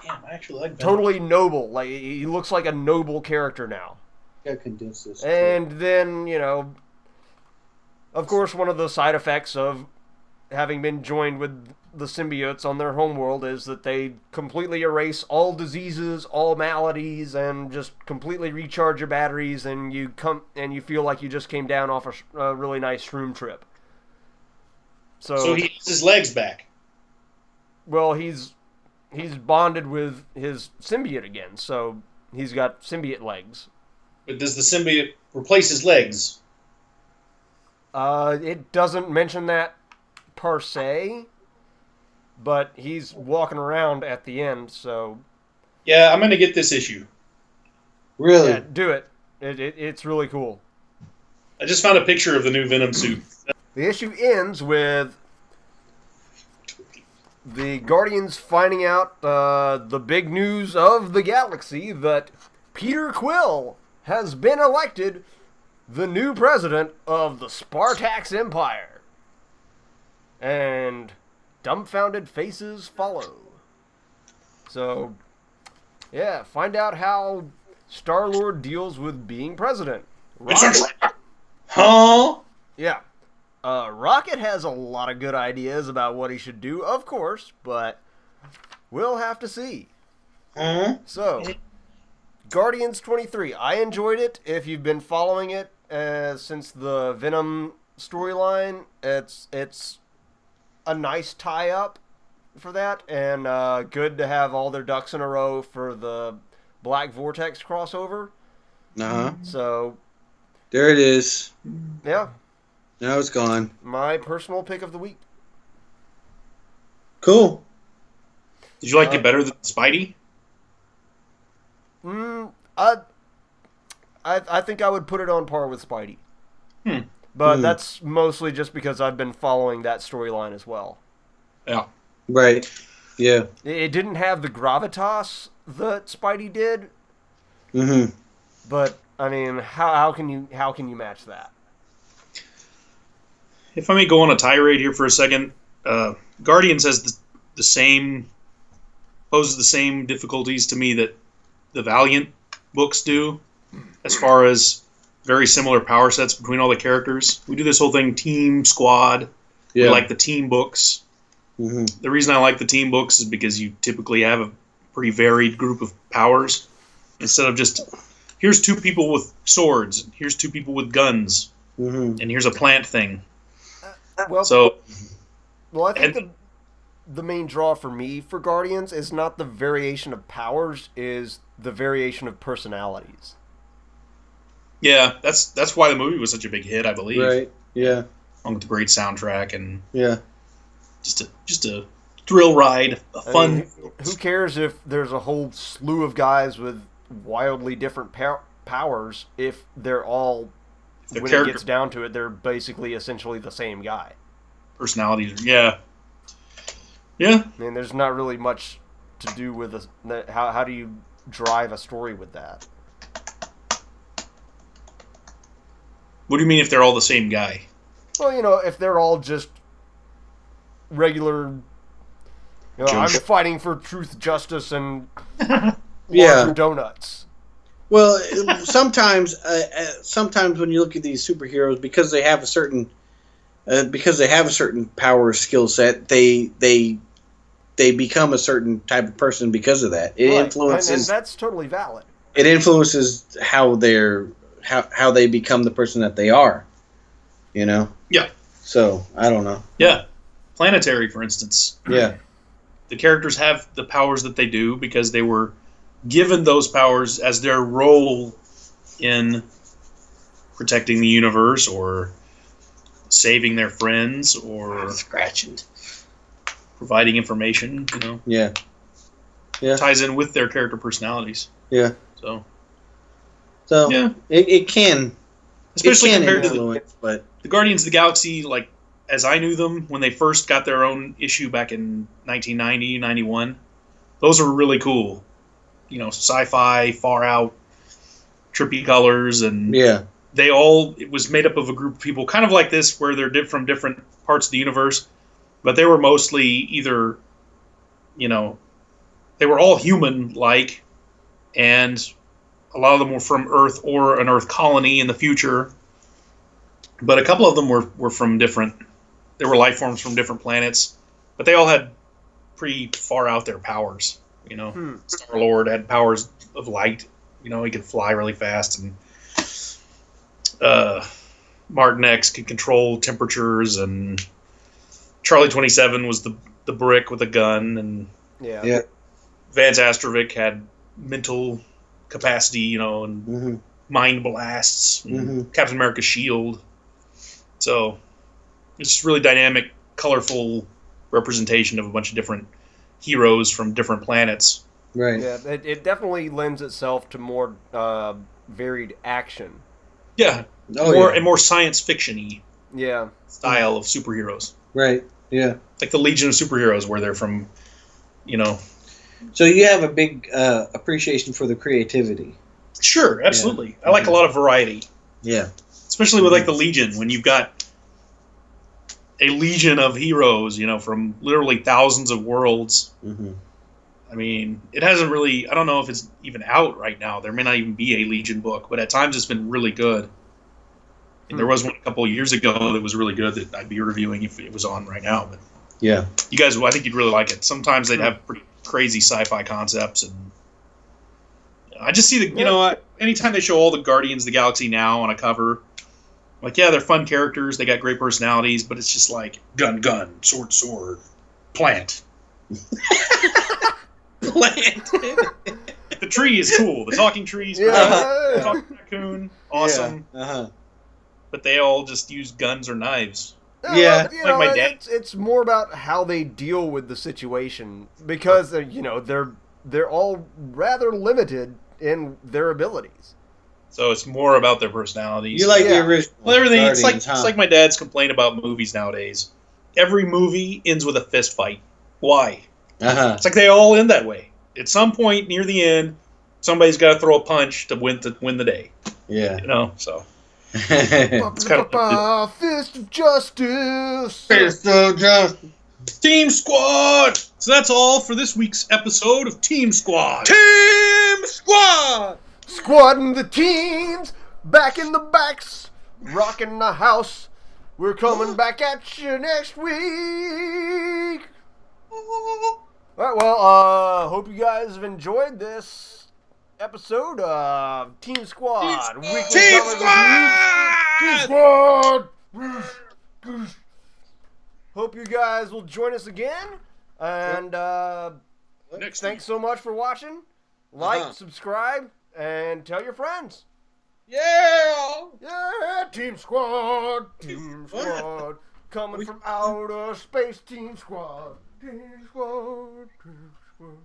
I actually like Venom. Totally noble. Like he looks like a noble character now. Gotta condense this. And then, of course, one of the side effects of having been joined with the symbiotes on their homeworld is that they completely erase all diseases, all maladies, and just completely recharge your batteries, and you feel like you just came down off a really nice shroom trip. So he has his legs back. Well, he's bonded with his symbiote again, so he's got symbiote legs. But does the symbiote replace his legs? It doesn't mention that per se, but he's walking around at the end, so... Yeah, I'm going to get this issue. Really? Yeah, do it. It's really cool. I just found a picture of the new Venom suit. The issue ends with the Guardians finding out the big news of the galaxy that Peter Quill has been elected the new president of the Spartax Empire. And dumbfounded faces follow. So, yeah, find out how Star-Lord deals with being president. Huh? Yeah. Rocket has a lot of good ideas about what he should do, of course, but we'll have to see. So, Guardians 23. I enjoyed it. If you've been following it since the Venom storyline, it's a nice tie-up for that, and good to have all their ducks in a row for the Black Vortex crossover. So, there it is. Yeah. Now it's gone. My personal pick of the week. Cool. Did you like it better than Spidey? I think I would put it on par with Spidey. But that's mostly just because I've been following that storyline as well. Yeah. Right. Yeah. It didn't have the gravitas that Spidey did. But I mean, how can you match that? If I may go on a tirade here for a second, Guardians has the same poses the same difficulties to me that the Valient books do, as far as very similar power sets between all the characters. We do this whole thing team, squad. Yeah. We like the team books. Mm-hmm. The reason I like the team books is because you typically have a pretty varied group of powers. Instead of just, here's 2 people with swords, and here's 2 people with guns, and here's a plant thing. I think the main draw for me for Guardians is not the variation of powers, is the variation of personalities. Yeah, that's why the movie was such a big hit, I believe. Right. Yeah. Along with the great soundtrack and yeah, just a thrill ride, a fun. I mean, who cares if there's a whole slew of guys with wildly different powers if they're all, when it gets down to it, they're basically essentially the same guy. Personalities, yeah. Yeah. I mean, there's not really much to do with how do you drive a story with that? What do you mean if they're all the same guy? Well, if they're all just regular, I'm fighting for truth, justice, and donuts. Well, sometimes when you look at these superheroes, because they have a certain power skill set, they become a certain type of person because of that. It influences, and that's totally valid. It influences how they become the person that they are. Yeah. So I don't know. Yeah. Planetary, for instance. Yeah. The characters have the powers that they do because they were given those powers as their role in protecting the universe or saving their friends or providing information, Yeah. Yeah. Ties in with their character personalities. Yeah. So yeah. It can, especially compared to the Guardians of the Galaxy, like as I knew them when they first got their own issue back in 1990, 91. Those were really cool. Sci-fi, far out, trippy colors, and it was made up of a group of people kind of like this, where they're from different parts of the universe, but they were mostly either, they were all human-like, and a lot of them were from Earth or an Earth colony in the future, but a couple of them were from they were life forms from different planets, but they all had pretty far out their powers. Star-Lord had powers of light. He could fly really fast, and Martin X could control temperatures, and Charlie 27 was the brick with a gun, and Vance Astrovic had mental capacity, and mind blasts, and Captain America's shield. So it's just really dynamic, colorful representation of a bunch of different heroes from different planets. Right. Yeah, it definitely lends itself to more varied action. Yeah. And more science fiction-y style of superheroes. Right. Yeah. Like the Legion of Superheroes, where they're from, So you have a big appreciation for the creativity. Sure, absolutely. Yeah. I like a lot of variety. Yeah. Especially with like the Legion, when you've got a legion of heroes, from literally thousands of worlds. Mm-hmm. I mean, it hasn't really, I don't know if it's even out right now. There may not even be a Legion book, but at times it's been really good. And there was one a couple of years ago that was really good that I'd be reviewing if it was on right now. But yeah, you guys, I think you'd really like it. Sometimes they'd have pretty crazy sci-fi concepts, and I just see anytime they show all the Guardians of the Galaxy now on a cover, like, they're fun characters, they got great personalities, but it's just like gun, sword, plant. Plant. The tree is cool. The talking tree is cool. The talking raccoon, awesome. Yeah. Uh-huh. But they all just use guns or knives. Yeah. Well, my dad. It's more about how they deal with the situation, because they're all rather limited in their abilities. So it's more about their personalities. You like the original? Well, everything. It's like my dad's complaint about movies nowadays. Every movie ends with a fist fight. Why? Uh-huh. It's like they all end that way. At some point near the end, somebody's got to throw a punch to win the day. Yeah. You know, so. It's kind of Fist of Justice. Fist of Justice. Team Squad! So that's all for this week's episode of Team Squad. Team Squad! Squadding the teens, back in the backs, rocking the house. We're coming back at you next week. Alright, well, hope you guys have enjoyed this episode of Team Squad. Team Squad! Hope you guys will join us again. And thanks so much for watching. Like, subscribe, and tell your friends. Yeah! Yeah, Team Squad, Team Squad. Coming from outer space, Team Squad. Team Squad, Team Squad.